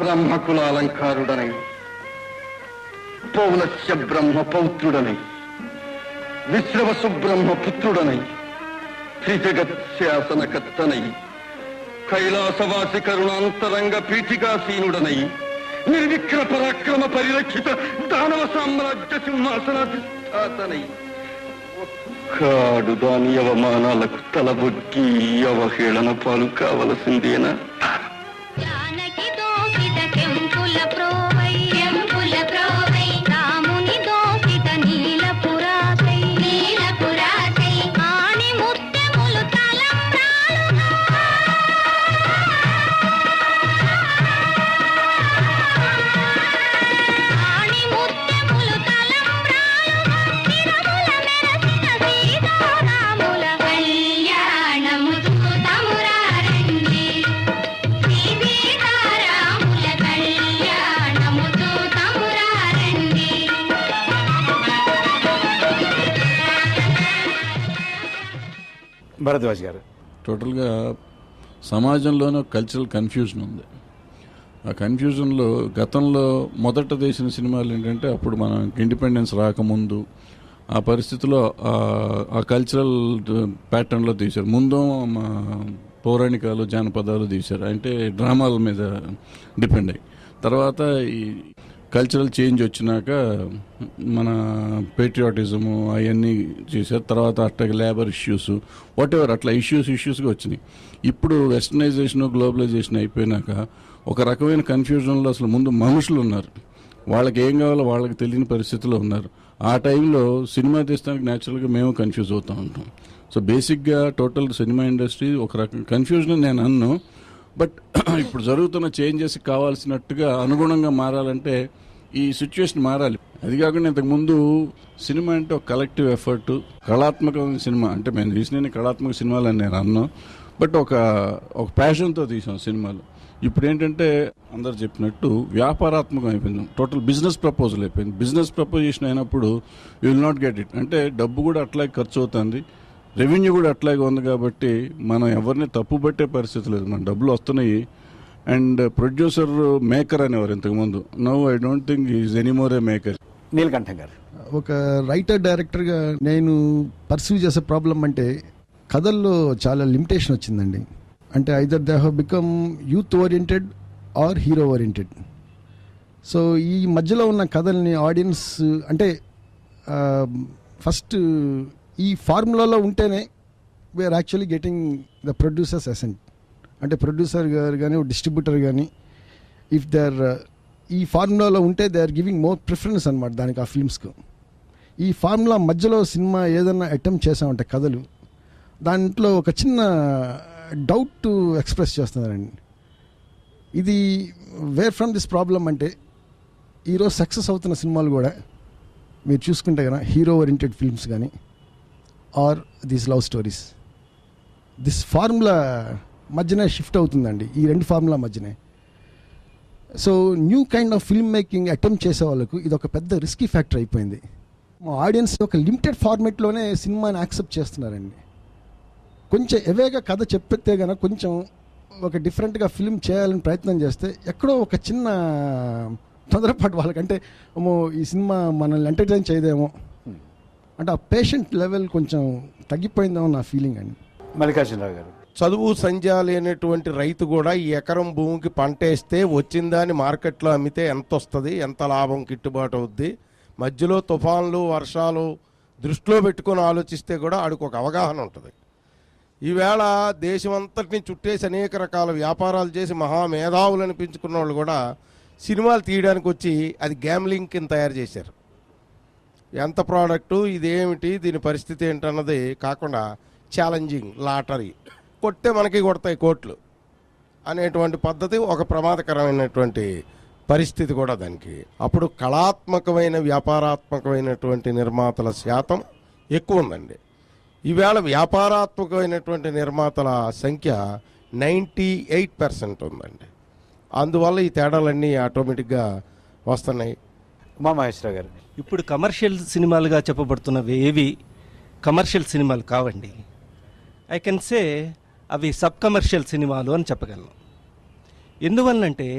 బ్రహ్మకుల అలంకారుడనై, పౌలస్య బ్రహ్మ పౌత్రుడనై, విశ్రవసు బ్రహ్మ పుత్రుడనై, త్రిజగత్ శాసనకర్తనై, కైలాసవాసి కరుణాంతరంగ పీఠికాసీనుడనై, నిర్విక్ర పరాక్రమ పరిరక్షిత దానవ సామ్రాజ్య సింహాసనాధిష్ఠాతనై, ఒక్కాడు దాని అవమానాలకు తలబొగ్గి అవహేళన పాలు కావలసిందేనా? జానకి దోషిత కెంపుల ప్రోవై, కెంపుల ప్రోవై, రాముని దోషిత నీలపురాసై, నీలపురాసై, ఆని ముత్యములు తలంబ్రాలుగా, ఆని ముత్యములు తలంబ్రాలుగా, తిరుమల మెరసిన సీతారాముల కళ్యాణము చూతమురారండి, సీతారాముల కళ్యాణము చూతమురారండి. భరద్వాజ్ గారు, టోటల్గా సమాజంలోనే కల్చరల్ కన్ఫ్యూజన్ ఉంది. ఆ కన్ఫ్యూజన్లో గతంలో మొదట తీసిన సినిమాలు ఏంటంటే అప్పుడు మనం ఇండిపెండెన్స్ రాకముందు ఆ పరిస్థితిలో ఆ కల్చరల్ ప్యాటర్న్లో తీశారు. ముందు మా పౌరాణికాలు జానపదాలు తీశారు, అంటే డ్రామాల మీద డిపెండ్ అయ్యి. తర్వాత ఈ కల్చరల్ చేంజ్ వచ్చినాక మన పేట్రియాటిజము అవన్నీ చేశారు. తర్వాత అట్లాగే లేబర్ ఇష్యూస్ వాట్ ఎవర్ అట్లా ఇష్యూస్గా వచ్చినాయి. ఇప్పుడు వెస్టర్నైజేషన్ గ్లోబలైజేషన్ అయిపోయినాక ఒక రకమైన కన్ఫ్యూజన్లో అసలు ముందు మనుషులు ఉన్నారు, వాళ్ళకి ఏం కావాలో వాళ్ళకి తెలియని పరిస్థితిలో ఉన్నారు. ఆ టైంలో సినిమా తీస్తానికి న్యాచురల్గా మేము కన్ఫ్యూజ్ అవుతూ ఉంటాం. సో బేసిక్గా టోటల్ సినిమా ఇండస్ట్రీ ఒక రకం కన్ఫ్యూజన్ నేను అన్ను. బట్ ఇప్పుడు జరుగుతున్న చేంజెస్ కావాల్సినట్టుగా అనుగుణంగా మారాలంటే ఈ సిచ్యువేషన్ మారాలి. అది కాకుండా ఇంతకుముందు సినిమా అంటే ఒక కలెక్టివ్ ఎఫర్ట్, కళాత్మకమైన సినిమా అంటే మేము తీసిన కళాత్మక సినిమాలు అని నేను అన్నాను. బట్ ఒక ప్యాషన్తో తీసాం సినిమాలు. ఇప్పుడు ఏంటంటే అందరు చెప్పినట్టు వ్యాపారాత్మకం అయిపోయింది, టోటల్ బిజినెస్ ప్రపోజల్ అయిపోయింది. బిజినెస్ ప్రపోజిషన్ అయినప్పుడు you will not get it. అంటే డబ్బు కూడా అట్లాగే ఖర్చు అవుతుంది, రెవెన్యూ కూడా అట్లాగే ఉంది. కాబట్టి మనం ఎవరిని తప్పు పట్టే పరిస్థితి లేదు, మన డబ్బులు వస్తున్నాయి. అండ్ ప్రొడ్యూసర్ మేకర్ అనేవారు ఇంతకుముందు. Now I don't think is anymore a maker. Neelakantam garu, ఒక రైటర్ డైరెక్టర్గా నేను పర్సీవ్ చేసే ప్రాబ్లం అంటే కథల్లో చాలా లిమిటేషన్ వచ్చిందండి. అంటే either they have become youth oriented or hero oriented. So ఈ మధ్యలో ఉన్న కథల్ని ఆడియన్స్ అంటే ఫస్ట్ ఈ ఫార్ములాలో ఉంటేనే we're actually getting the producers assent. అంటే ప్రొడ్యూసర్ గారు కానీ డిస్ట్రిబ్యూటర్ కానీ ఇఫ్ దే ఆర్ ఈ ఫార్ములాలో ఉంటే they are giving more preference అనమాట దానికి, ఆ ఫిల్మ్స్కు. ఈ ఫార్ములా మధ్యలో సినిమా ఏదైనా అటెంప్ట్ చేసామంటే కథలు, దాంట్లో ఒక చిన్న డౌట్ ఎక్స్ప్రెస్ చేస్తున్నారండి. ఇది వేర్ ఫ్రమ్ దిస్ ప్రాబ్లం అంటే ఈరోజు సక్సెస్ అవుతున్న సినిమాలు కూడా మీరు చూసుకుంటే కదా హీరో ఓరియంటెడ్ ఫిల్మ్స్ కానీ or these love stories, this formula మధ్యనే షిఫ్ట్ అవుతుందండి, ఈ రెండు ఫార్ములా మధ్యనే. So new kind of film making attempt చేసే వాళ్ళకు ఇది ఒక పెద్ద రిస్కీ ఫ్యాక్టర్ అయిపోయింది. మా ఆడియన్స్ ఒక లిమిటెడ్ ఫార్మేట్లోనే సినిమాని యాక్సెప్ట్ చేస్తున్నారండి. కొంచెం ఎవేగా కథ చెప్పితే కనుక కొంచెం ఒక డిఫరెంట్గా ఫిల్మ్ చేయాలని ప్రయత్నం చేస్తే ఎక్కడో ఒక చిన్న తొందరపాటు వాళ్ళకంటే ఈ సినిమా మనల్ని ఎంటర్టైన్ చేయదేమో అంటే ఆ పేషెంట్ లెవెల్ కొంచెం తగ్గిపోయిందేమో నా ఫీలింగ్ అండి. మల్లికార్జునరావు గారు, చదువు సంధ్య లేనటువంటి రైతు కూడా ఈ ఎకరం భూమికి పంట వేస్తే వచ్చిందాన్ని మార్కెట్లో అమ్మితే ఎంత వస్తుంది, ఎంత లాభం గిట్టుబాటు అవుద్ది, మధ్యలో తుఫాన్లు వర్షాలు దృష్టిలో పెట్టుకొని ఆలోచిస్తే కూడా ఆడికి ఒక అవగాహన ఉంటుంది. ఈవేళ దేశం అంతటిని చుట్టేసి అనేక రకాల వ్యాపారాలు చేసి మహామేధావులు అనిపించుకున్న వాళ్ళు కూడా సినిమాలు తీయడానికి వచ్చి అది గ్యామ్లింగ్ కింద తయారు చేశారు. ఎంత ప్రోడక్టు, ఇదేమిటి, దీని పరిస్థితి ఏంటన్నది కాకుండా ఛాలెంజింగ్ లాటరీ కొట్టే మనకి కొడతాయి కోట్లు అనేటువంటి పద్ధతి ఒక ప్రమాదకరమైనటువంటి పరిస్థితి కూడా దానికి. అప్పుడు కళాత్మకమైన వ్యాపారాత్మకమైనటువంటి నిర్మాతల శాతం ఎక్కువ ఉందండి. ఈవేళ వ్యాపారాత్మకమైనటువంటి నిర్మాతల సంఖ్య 98% ఉందండి. అందువల్ల ఈ తేడాలన్నీ ఆటోమేటిక్గా వస్తున్నాయి. ఉమామహేశ్వరరావు గారు, ఇప్పుడు కమర్షియల్ సినిమాలుగా చెప్పబడుతున్నవి ఏవి కమర్షియల్ సినిమాలు కావండి. ఐ కెన్ సే అవి సబ్ కమర్షియల్ సినిమాలు అని చెప్పగలను. ఎందువల్లంటే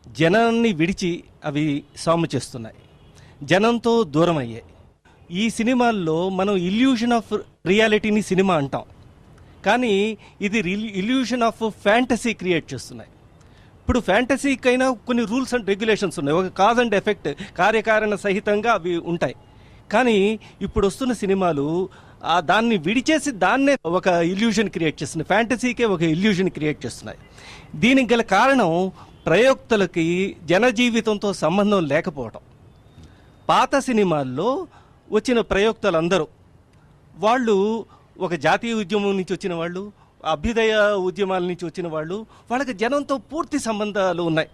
జనాన్ని విడిచి అవి సాము చేస్తున్నాయి, జనంతో దూరం అయ్యాయి. ఈ సినిమాల్లో మనం ఇల్యూషన్ ఆఫ్ రియాలిటీని సినిమా అంటాం, కానీ ఇది ఇల్యూషన్ ఆఫ్ ఫ్యాంటసీ క్రియేట్ చేస్తున్నాయి. ఇప్పుడు ఫ్యాంటసీకైనా కొన్ని రూల్స్ అండ్ రెగ్యులేషన్స్ ఉన్నాయి, ఒక కాజ్ అండ్ ఎఫెక్ట్ కార్యకారణ సహితంగా అవి ఉంటాయి. కానీ ఇప్పుడు వస్తున్న సినిమాలు దాన్ని విడిచేసి దాన్నే ఒక ఇల్యూషన్ క్రియేట్ చేస్తున్నాయి, ఫ్యాంటసీకే ఒక ఇల్యూషన్ క్రియేట్ చేస్తున్నాయి. దీనికి గల కారణం ప్రయోక్తలకి జనజీవితంతో సంబంధం లేకపోవటం. పాత సినిమాల్లో వచ్చిన ప్రయోక్తలందరూ వాళ్ళు ఒక జాతీయ ఉద్యమం నుంచి వచ్చిన వాళ్ళు, అభ్యుదయ ఉద్యమాల నుంచి వచ్చిన వాళ్ళు, వాళ్ళకి జనంతో పూర్తి సంబంధాలు ఉన్నాయి.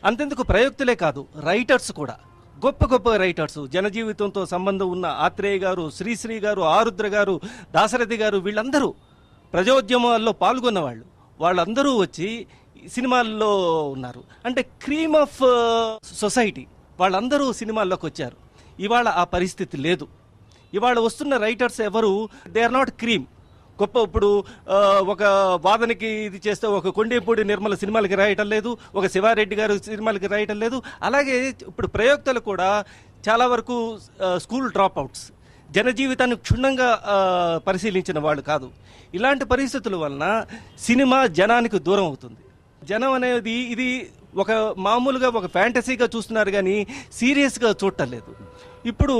అంతెందుకు ప్రయోక్తులే కాదు, రైటర్స్ కూడా గొప్ప గొప్ప రైటర్స్, జనజీవితంతో సంబంధం ఉన్న ఆత్రేయ గారు, శ్రీశ్రీ గారు, ఆరుద్ర గారు, దాశరథి గారు, వీళ్ళందరూ ప్రజోద్యమాల్లో పాల్గొన్న వాళ్ళు, వాళ్ళందరూ వచ్చి సినిమాల్లో ఉన్నారు. అంటే క్రీమ్ ఆఫ్ సొసైటీ వాళ్ళందరూ సినిమాల్లోకి వచ్చారు. ఇవాళ ఆ పరిస్థితి లేదు. ఇవాళ వస్తున్న రైటర్స్ ఎవరు, దే ఆర్ నాట్ క్రీమ్. గొప్ప ఇప్పుడు ఒక వాదనకి ఇది చేస్తే ఒక కొండేపూడి నిర్మల సినిమాలకి రాయటం లేదు, ఒక శివారెడ్డి గారు సినిమాలకి రాయటం లేదు. అలాగే ఇప్పుడు ప్రయోక్తలు కూడా చాలా వరకు స్కూల్ డ్రాప్ అవుట్స్, జనజీవితాన్ని క్షుణ్ణంగా పరిశీలించిన వాళ్ళు కాదు. ఇలాంటి పరిస్థితుల వలన సినిమా జనానికి దూరం అవుతుంది. జనం అనేది ఇది ఒక మామూలుగా ఒక ఫ్యాంటసీగా చూస్తున్నారు కానీ సీరియస్గా చూడటం లేదు. ఇప్పుడు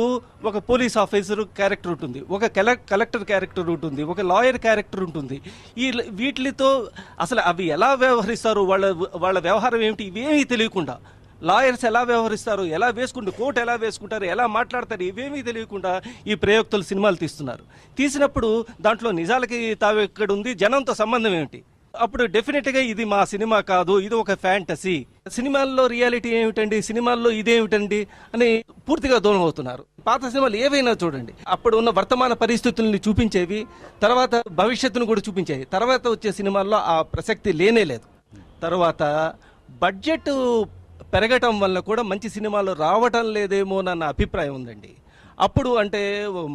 ఒక పోలీస్ ఆఫీసర్ క్యారెక్టర్ ఉంటుంది, ఒక కలెక్టర్ క్యారెక్టర్ ఉంటుంది, ఒక లాయర్ క్యారెక్టర్ ఉంటుంది. వీటితో అసలు అవి ఎలా వ్యవహరిస్తారు, వాళ్ళ వ్యవహారం ఏమిటి, ఇవేమీ తెలియకుండా, లాయర్స్ ఎలా వ్యవహరిస్తారు, ఎలా వేసుకుంటారు, కోర్టు ఎలా వేసుకుంటారు, ఎలా మాట్లాడతారు, ఇవేమీ తెలియకుండా ఈ ప్రయోక్తలు సినిమాలు తీస్తున్నారు. తీసినప్పుడు దాంట్లో నిజాలకి తావెక్కడ ఉంది, జనంతో సంబంధం ఏమిటి? అప్పుడు డెఫినెట్గా ఇది మా సినిమా కాదు, ఇది ఒక ఫ్యాంటసీ. సినిమాల్లో రియాలిటీ ఏమిటండి, సినిమాల్లో ఇదేమిటండి అని పూర్తిగా దూరం అవుతున్నారు. పాత సినిమాలు ఏవైనా చూడండి, అప్పుడు ఉన్న వర్తమాన పరిస్థితుల్ని చూపించేవి, తర్వాత భవిష్యత్తును కూడా చూపించేవి. తర్వాత వచ్చే సినిమాల్లో ఆ ప్రసక్తి లేనే లేదు. తర్వాత బడ్జెట్ పెరగటం వల్ల కూడా మంచి సినిమాలు రావటం లేదేమో నా అభిప్రాయం ఉందండి. అప్పుడు అంటే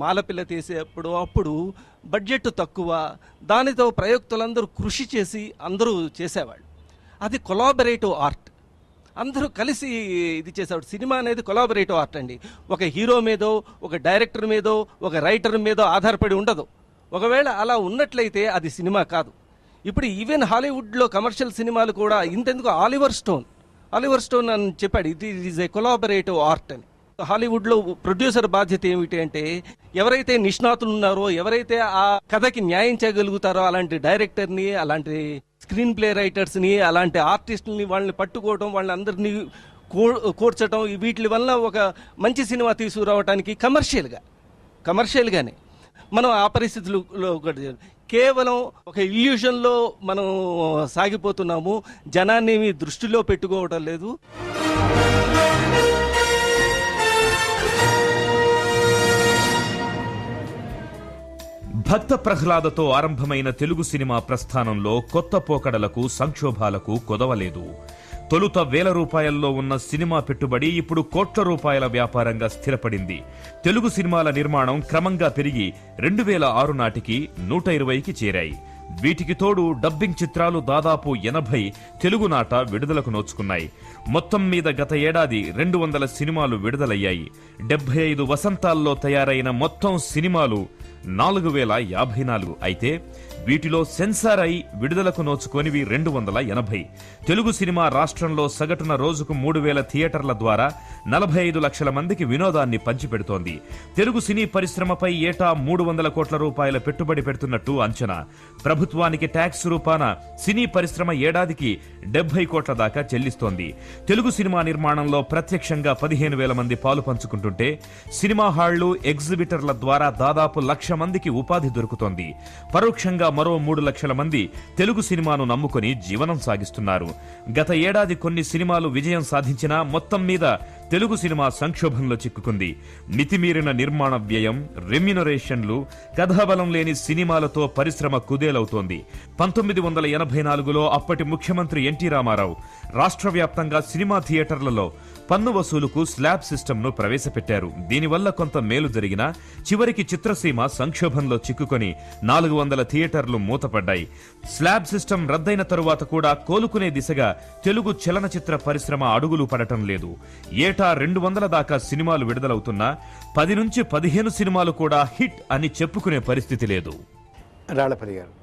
మాలపిల్ల తీసేప్పుడు అప్పుడు బడ్జెట్ తక్కువ, దానితో ప్రయోక్తలందరూ కృషి చేసి అందరూ చేసేవాళ్ళు. అది కొలాబరేటివ్ ఆర్ట్, అందరూ కలిసి ఇది చేసేవాడు. సినిమా అనేది కొలాబరేటివ్ ఆర్ట్ అండి. ఒక హీరో మీదో, ఒక డైరెక్టర్ మీదో, ఒక రైటర్ మీదో ఆధారపడి ఉండదు. ఒకవేళ అలా ఉన్నట్లయితే అది సినిమా కాదు. ఇప్పుడు ఈవెన్ హాలీవుడ్లో కమర్షియల్ సినిమాలు కూడా ఇంతెందుకు, ఆలివర్ స్టోన్ అని చెప్పాడు, ఇది ఈజ్ ఏ కొలాబరేటివ్ ఆర్ట్ అని. హాలీవుడ్లో ప్రొడ్యూసర్ బాధ్యత ఏమిటి అంటే, ఎవరైతే నిష్ణాతులు ఉన్నారో, ఎవరైతే ఆ కథకి న్యాయం చేయగలుగుతారో అలాంటి డైరెక్టర్ని, అలాంటి స్క్రీన్ ప్లే రైటర్స్ని, అలాంటి ఆర్టిస్టులని వాళ్ళని పట్టుకోవడం, వాళ్ళందరినీ కూర్చడం, వీటి వల్ల ఒక మంచి సినిమా తీసుకురావడానికి కమర్షియల్గానే మనం ఆ పరిస్థితుల్లో కేవలం ఒక ఇల్యూషన్లో మనం సాగిపోతున్నాము. జనాన్ని దృష్టిలో పెట్టుకోవటం లేదు. భక్త ప్రహ్లాదతో ఆరంభమైన తెలుగు సినిమా ప్రస్థానంలో కొత్త పోకడలకు, సంక్షోభాలకు కొదవలేదు. తొలుత వేల రూపాయల్లో ఉన్న సినిమా పెట్టుబడి ఇప్పుడు కోట్ల రూపాయల వ్యాపారంగా స్థిరపడింది. తెలుగు సినిమాల నిర్మాణం క్రమంగా పెరిగి 2006 నాటికి 120కి చేరాయి. వీటికి తోడు డబ్బింగ్ చిత్రాలు దాదాపు 80 తెలుగునాట విడుదలకు నోచుకున్నాయి. మొత్తం మీద గత ఏడాది 200 సినిమాలు విడుదలయ్యాయి. 75 వసంతాల్లో తయారైన మొత్తం సినిమాలు 4054. అయితే వీటిలో సెన్సార్ అయి విడుదలకు నోచుకొనివి 280. తెలుగు సినిమా రాష్ట్రంలో సగటున రోజుకు 3000 థియేటర్ల ద్వారా 45 లక్షల మందికి వినోదాన్ని పంచిపెడుతోంది. తెలుగు సినీ పరిశ్రమపై ఏటా 300 కోట్ల రూపాయల పెట్టుబడి పెడుతున్నట్టు అంచనా. ప్రభుత్వానికి ట్యాక్స్ రూపాన సినీ పరిశ్రమ ఏడాదికి 70 కోట్ల దాకా చెల్లిస్తోంది. తెలుగు సినిమా నిర్మాణంలో ప్రత్యక్షంగా 15,000 మంది పాలు పంచుకుంటుంటే సినిమా హాళ్లు, ఎగ్జిబిటర్ల ద్వారా దాదాపు 1,00,000 మందికి ఉపాధి దొరుకుతోంది. పరోక్షంగా మరో 3 లక్షల మంది తెలుగు సినిమాను నమ్ముకొని జీవనం సాగిస్తున్నారు. గత ఏడాది కొన్ని సినిమాలు విజయం సాధించినా మొత్తం మీద తెలుగు సినిమా సంక్షోభంలో చిక్కుకుంది. మితిమీరిన నిర్మాణ వ్యయం, రెమ్యునరేషన్లు, కథాబలం లేని సినిమాలతో పరిశ్రమ కుదేలవుతోంది. 1984లో అప్పటి ముఖ్యమంత్రి ఎన్టీ రామారావు రాష్ట్ర వ్యాప్తంగా సినిమా థియేటర్లలో పన్ను వసూలుకు స్లాబ్ సిస్టమ్ను ప్రవేశపెట్టారు. దీనివల్ల కొంత మేలు జరిగినా చివరికి చిత్రసీమ సంక్షోభంలో చిక్కుకొని 400 థియేటర్లు మూతపడ్డాయి. స్లాబ్ సిస్టమ్ రద్దయిన తరువాత కూడా కోలుకునే దిశగా తెలుగు చలనచిత్ర పరిశ్రమ అడుగులు పడటం లేదు. ఏటా 200 దాకా సినిమాలు విడుదలవుతున్నా 10 నుంచి 15 సినిమాలు కూడా హిట్ అని చెప్పుకునే పరిస్థితి లేదు. రాళ్లపల్లి గారు,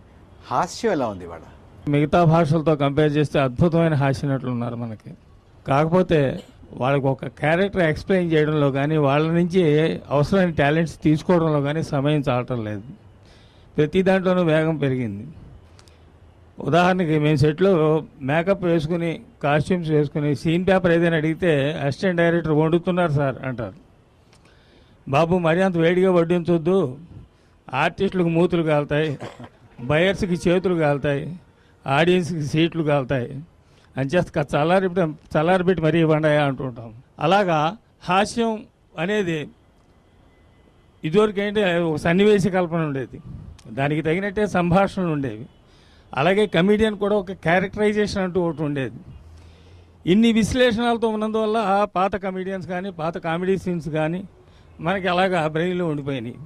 హాస్యం ఎలా ఉంది ఇవాళ? మిగతా భాషలతో కంపేర్ చేస్తే అద్భుతమైన హాస్య నటులు ఉన్నారు మనకి. కాకపోతే వాళ్ళకి ఒక క్యారెక్టర్ ఎక్స్ప్లెయిన్ చేయడంలో కానీ, వాళ్ళ నుంచి అవసరమైన టాలెంట్స్ తీసుకోవడంలో కానీ సమయం చాలటం లేదు. ప్రతి దాంట్లోనూ వేగం పెరిగింది. ఉదాహరణకి మేము సెట్లో మేకప్ వేసుకుని, కాస్ట్యూమ్స్ వేసుకుని సీన్ పేపర్ ఏదైనా అడిగితే అసిస్టెంట్ డైరెక్టర్ వండుతున్నారు సార్ అంటారు. బాబు మరీ అంత వేడిగా వడ్డించొద్దు, ఆర్టిస్టులకు మూతులు కాలుతాయి, బయర్స్కి చేతులు కాలుతాయి, ఆడియన్స్కి సీట్లు కాలుతాయి అని చేస్తే చల్లారబెట్టి మరీ ఇవ్వండి అంటుంటాం. అలాగా హాస్యం అనేది ఇదివరకు ఏంటి, ఒక సన్నివేశ కల్పన ఉండేది, దానికి తగినట్టే సంభాషణలు ఉండేవి. అలాగే కమీడియన్ కూడా ఒక క్యారెక్టరైజేషన్ అంటూ ఒకటి ఉండేది. ఇన్ని విశ్లేషణలతో ఉన్నందువల్ల పాత కమీడియన్స్ కానీ, పాత కామెడీ సీన్స్ కానీ మనకి అలాగా బ్రెయిన్లో ఉండిపోయినాయి.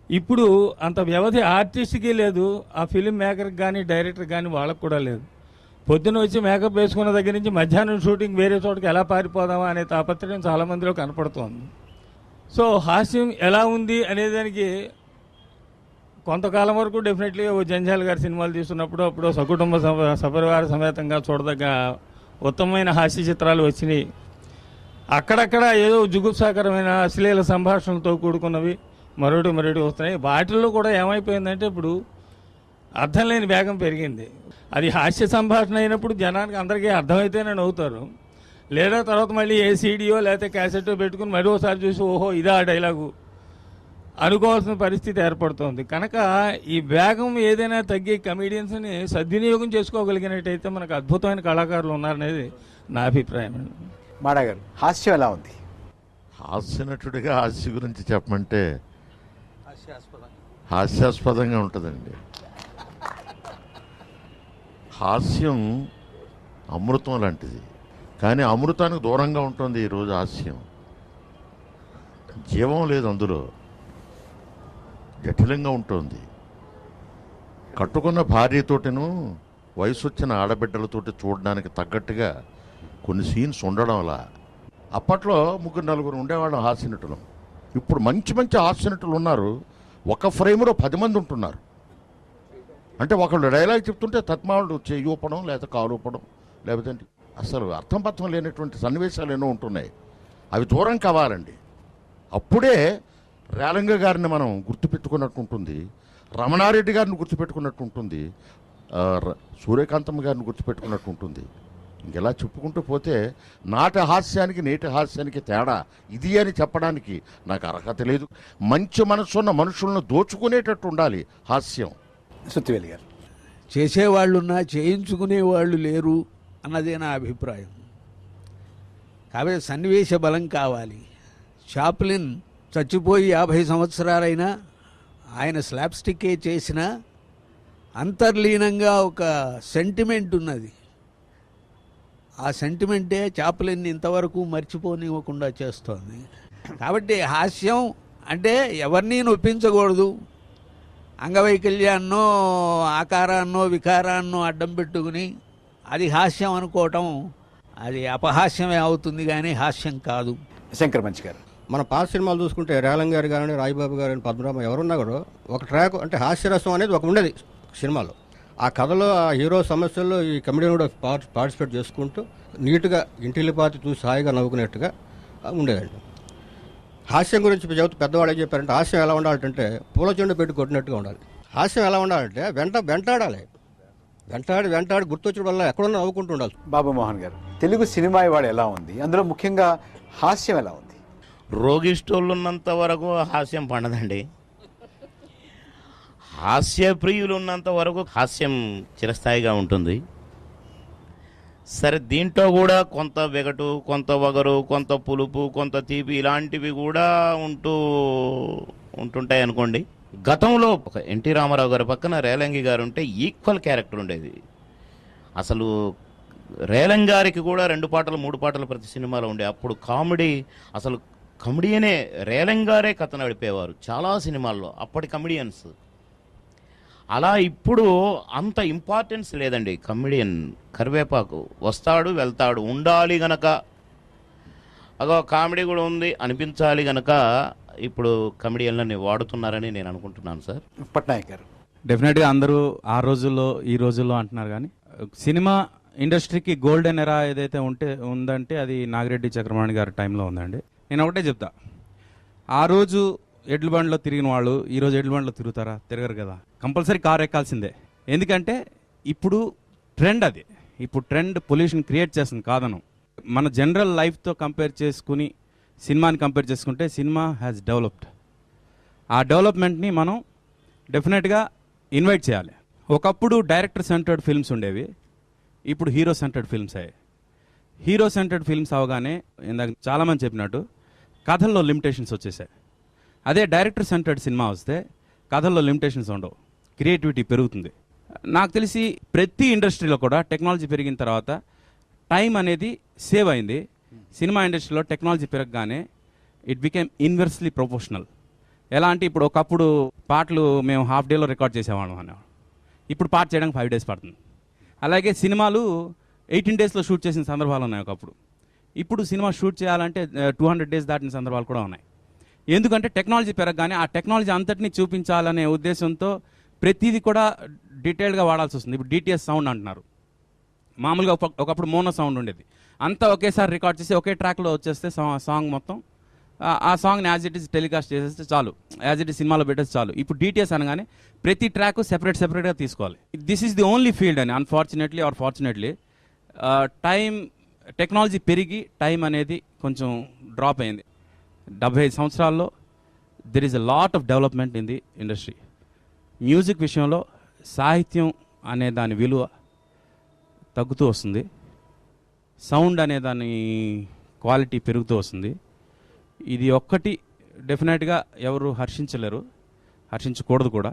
ఇప్పుడు అంత వ్యవధి ఆర్టిస్ట్కి లేదు, ఆ ఫిలిం మేకర్కి కానీ, డైరెక్టర్కి కానీ వాళ్ళకు కూడా లేదు. పొద్దున వచ్చి మేకప్ వేసుకున్న దగ్గర నుంచి మధ్యాహ్నం షూటింగ్ వేరే చోటుకి ఎలా పారిపోదామా అనే తాపత్రయం చాలామందిలో కనపడుతోంది. సో హాస్యం ఎలా ఉంది అనేదానికి కొంతకాలం వరకు డెఫినెట్లీ ఓ జంజాల్ గారి సినిమాలు తీస్తున్నప్పుడు అప్పుడు సకుటుంబ సపరివార సమేతంగా చూడదగ్గ ఉత్తమమైన హాస్య చిత్రాలు వచ్చినాయి. అక్కడక్కడ ఏదో జుగుప్సాకరమైన అశ్లీల సంభాషణలతో కూడుకున్నవి మరొకటి వస్తున్నాయి. వాటిల్లో కూడా ఏమైపోయిందంటే ఇప్పుడు అర్థం లేని వేగం పెరిగింది. అది హాస్య సంభాషణ అయినప్పుడు జనానికి అందరికీ అర్థమైతేనే నవ్వుతారు. లేదా తర్వాత మళ్ళీ ఏ సీడీయో లేకపోతే క్యాసెట్టో పెట్టుకుని మరీ ఒకసారి చూసి ఓహో ఇదా డైలాగు అనుకోవాల్సిన పరిస్థితి ఏర్పడుతోంది. కనుక ఈ వేగం ఏదైనా తగ్గి కమీడియన్స్ని సద్వినియోగం చేసుకోగలిగినట్టయితే మనకు అద్భుతమైన కళాకారులు ఉన్నారనేది నా అభిప్రాయం. మాడా గారు, హాస్యం ఎలా ఉంది? హాస్య నటుడిగా హాస్య గురించి చెప్పమంటే హాస్యాస్పదంగా ఉంటుందండి. హాస్యం అమృతం లాంటిది, కానీ అమృతానికి దూరంగా ఉంటుంది ఈరోజు హాస్యం. జీవం లేదు అందులో, జటిలంగా ఉంటుంది. కట్టుకున్న భార్యతోటిను వయసు వచ్చిన ఆడబిడ్డలతోటి చూడడానికి తగ్గట్టుగా కొన్ని సీన్స్ ఉండడం వల్ల అప్పట్లో 3-4 ఉండేవాళ్ళం హాస్య నటులు. ఇప్పుడు మంచి మంచి హాస్య నటులు ఉన్నారు. ఒక ఫ్రేమ్లో 10 మంది ఉంటున్నారు. అంటే ఒకళ్ళు డైలాగ్ చెప్తుంటే తత్మావుడు చెయ్యి ఊపడం, లేకపోతే కాలు ఊపడం, లేకపోతే అసలు అర్థం పర్థం లేనటువంటి సన్నివేశాలు ఎన్నో ఉంటున్నాయి. అవి దూరం కావాలండి. అప్పుడే రేలంగ గారిని మనం గుర్తుపెట్టుకున్నట్టు ఉంటుంది, రమణారెడ్డి గారిని గుర్తుపెట్టుకున్నట్టు ఉంటుంది, సూర్యకాంతమ్మ గారిని గుర్తుపెట్టుకున్నట్టు ఉంటుంది. ఇంకెలా చెప్పుకుంటూ పోతే నాటి హాస్యానికి నేటి హాస్యానికి తేడా ఇది అని చెప్పడానికి నాకు అర్హత లేదు. మంచి మనసున్న మనుషులను దోచుకునేటట్టు ఉండాలి హాస్యం. సుత్తివేలి గారు, చేసేవాళ్ళున్నా చేయించుకునేవాళ్ళు లేరు అన్నదే నా అభిప్రాయం. కాబట్టి సన్నివేశ బలం కావాలి. చాప్లిన్ చచ్చిపోయి 50 సంవత్సరాలైనా ఆయన స్లాబ్ స్టిక్కే చేసిన అంతర్లీనంగా ఒక సెంటిమెంట్ ఉన్నది. ఆ సెంటిమెంటే చాప్లిన్ ఇంతవరకు మర్చిపోనివ్వకుండా చేస్తోంది. కాబట్టి హాస్యం అంటే ఎవరిని నొప్పించకూడదు, అంగవైకల్యాన్నో ఆకారాన్నో వికారాన్నో అడ్డం పెట్టుకుని అది హాస్యం అనుకోవటం అది అపహాస్యమే అవుతుంది కానీ హాస్యం కాదు. శంకర్ మంచి గారు, మన పాత సినిమాలు చూసుకుంటే రేలం గారు కానీ రాయిబాబు గారు కానీ పద్మరామ ఎవరున్నా కూడా ఒక ట్రాక్ అంటే హాస్యరసం అనేది ఒక ఉండేది సినిమాలో. ఆ కథలో ఆ హీరో సమస్యల్లో ఈ కమెడియన్ కూడా పార్టిసిపేట్ చేసుకుంటూ నీట్గా ఇంటిల్లిపాతి చూసి హాయిగా నవ్వుకునేట్టుగా ఉండేదండి. హాస్యం గురించి చెబుతూ పెద్దవాళ్ళు ఏం చెప్పారంటే హాస్యం ఎలా ఉండాలంటే పూల చెండు పెట్టి కొట్టినట్టుగా ఉండాలి. హాస్యం ఎలా ఉండాలంటే వెంటాడాలి, వెంటాడి గుర్తొచ్చడం వల్ల ఎక్కడున్నా నవ్వుకుంటూ ఉండాలి. బాబు మోహన్ గారు, తెలుగు సినిమా ఇవాళ ఎలా ఉంది, అందులో ముఖ్యంగా హాస్యం ఎలా ఉంది? రోగిస్టోళ్ళు ఉన్నంత వరకు హాస్యం పండదండి. హాస్యప్రియులు ఉన్నంత వరకు హాస్యం చిరస్థాయిగా ఉంటుంది. సరే, దీంట్లో కూడా కొంత వెగటు, కొంత వగరు, కొంత పులుపు, కొంత తీపి ఇలాంటివి కూడా ఉంటుంటాయి అనుకోండి. గతంలో ఒక ఎన్టీ రామారావు గారి పక్కన రేలంగి గారు ఉంటే ఈక్వల్ క్యారెక్టర్ ఉండేది. అసలు రేలంగి గారికి కూడా 2 పాటలు 3 పాటలు ప్రతి సినిమాలో ఉండే. అప్పుడు కామెడీ, అసలు కమెడియనే రేలంగి గారే కథ నడిపేవారు చాలా సినిమాల్లో, అప్పటి కమెడియన్స్. అలా ఇప్పుడు అంత ఇంపార్టెన్స్ లేదండి. కమెడియన్ కరివేపాకు వస్తాడు వెళ్తాడు, ఉండాలి గనక అదో కామెడీ కూడా ఉంది అనిపించాలి గనక ఇప్పుడు కమెడియన్లని వాడుతున్నారని నేను అనుకుంటున్నాను సార్. పట్నాయక్ గారు, డెఫినెట్గా అందరూ ఆ రోజుల్లో ఈ రోజుల్లో అంటున్నారు, కానీ సినిమా ఇండస్ట్రీకి గోల్డెన్ ఎరా ఏదైతే ఉందంటే అది నాగిరెడ్డి చక్రపాణి గారి టైంలో ఉందండి. నేను ఒకటే చెప్తా, ఆ రోజు ఎడ్ల బండిలో తిరిగిన వాళ్ళు ఈరోజు ఎడ్ల బండిలో తిరుగుతారా? తిరగరు కదా. కంపల్సరీ కార్ ఎక్కాల్సిందే. ఎందుకంటే ఇప్పుడు ట్రెండ్ అది. ఇప్పుడు ట్రెండ్ పొల్యూషన్ క్రియేట్ చేస్తుంది కాదను. మన జనరల్ లైఫ్తో కంపేర్ చేసుకుని సినిమాని కంపేర్ చేసుకుంటే సినిమా హ్యాస్ డెవలప్డ్. ఆ డెవలప్మెంట్ని మనం డెఫినెట్గా ఇన్వైట్ చేయాలి. ఒకప్పుడు డైరెక్టర్ సెంటర్డ్ ఫిల్మ్స్ ఉండేవి, ఇప్పుడు హీరో సెంటర్డ్ ఫిల్మ్స్ అయ్యాయి. హీరో సెంటర్డ్ ఫిల్మ్స్ అవగానే ఇందాక చాలామంది చెప్పినట్టు కథల్లో లిమిటేషన్స్ వచ్చేసాయి. అదే డైరెక్టర్ సెంటర్డ్ సినిమా వస్తే కథల్లో లిమిటేషన్స్ ఉండవు, క్రియేటివిటీ పెరుగుతుంది. నాకు తెలిసి ప్రతి ఇండస్ట్రీలో కూడా టెక్నాలజీ పెరిగిన తర్వాత టైం అనేది సేవ్ అయింది. సినిమా ఇండస్ట్రీలో టెక్నాలజీ పెరగగానే ఇట్ బికేమ్ ఇన్వర్స్లీ ప్రొపోర్షనల్. ఎలా అంటే ఇప్పుడు ఒకప్పుడు పాటలు మేము హాఫ్ డేలో రికార్డ్ చేసేవాళ్ళం అనేవాళ్ళం, ఇప్పుడు పాట చేయడానికి 5 days పడుతుంది. అలాగే సినిమాలు 18 daysలో షూట్ చేసిన సందర్భాలు ఉన్నాయి ఒకప్పుడు. ఇప్పుడు సినిమా షూట్ చేయాలంటే 200 days దాటిన సందర్భాలు కూడా ఉన్నాయి. ఎందుకంటే టెక్నాలజీ పెరగగానే ఆ టెక్నాలజీ అంతటినీ చూపించాలనే ఉద్దేశంతో ప్రతిదీ కూడా డీటెయిల్గా వాడాల్సి వస్తుంది. ఇప్పుడు DTS సౌండ్ అంటున్నారు. మామూలుగా ఒకప్పుడు మోనో సౌండ్ ఉండేది, అంతా ఒకేసారి రికార్డ్ చేసి ఒకే ట్రాక్లో వచ్చేస్తే సాంగ్ మొత్తం ఆ సాంగ్ని యాజ్ ఇట్ ఈస్ టెలికాస్ట్ చేసేస్తే చాలు, యాజ్ ఇట్ ఈస్ సినిమాలో పెట్టేస్తే చాలు. ఇప్పుడు DTS అనగానే ప్రతి ట్రాక్ సెపరేట్గా తీసుకోవాలి. This is the only field అని అన్ఫార్చునేట్లీ ఆర్ ఫార్చునేట్లీ టెక్నాలజీ పెరిగి టైం అనేది కొంచెం డ్రాప్ అయింది. 75 సంవత్సరాల్లో there is a lot of development in the industry. Music విషయంలో సాహిత్యం అనే దాని విలువ తగ్గుతూ వస్తుంది, సౌండ్ అనే దాని క్వాలిటీ పెరుగుతూ వస్తుంది. ఇది ఒక్కటి డెఫినెట్గా ఎవరు హర్షించలేరు, హర్షించకూడదు కూడా.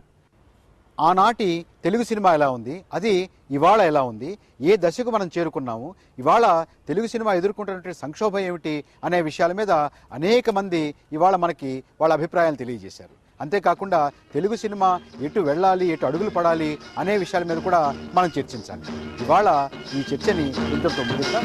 ఆనాటి తెలుగు సినిమా ఎలా ఉంది, అది ఇవాళ ఎలా ఉంది, ఏ దశకు మనం చేరుకున్నాము, ఇవాళ తెలుగు సినిమా ఎదుర్కొంటున్నటువంటి సంక్షోభం ఏమిటి అనే విషయాల మీద అనేక మంది ఇవాళ మనకి వాళ్ళ అభిప్రాయాలు తెలియజేశారు. అంతేకాకుండా తెలుగు సినిమా ఎటు వెళ్ళాలి, ఎటు అడుగులు పడాలి అనే విషయాల మీద కూడా మనం చర్చించాలి. ఇవాళ ఈ చర్చని ఇంతటితో ముగిద్దాం.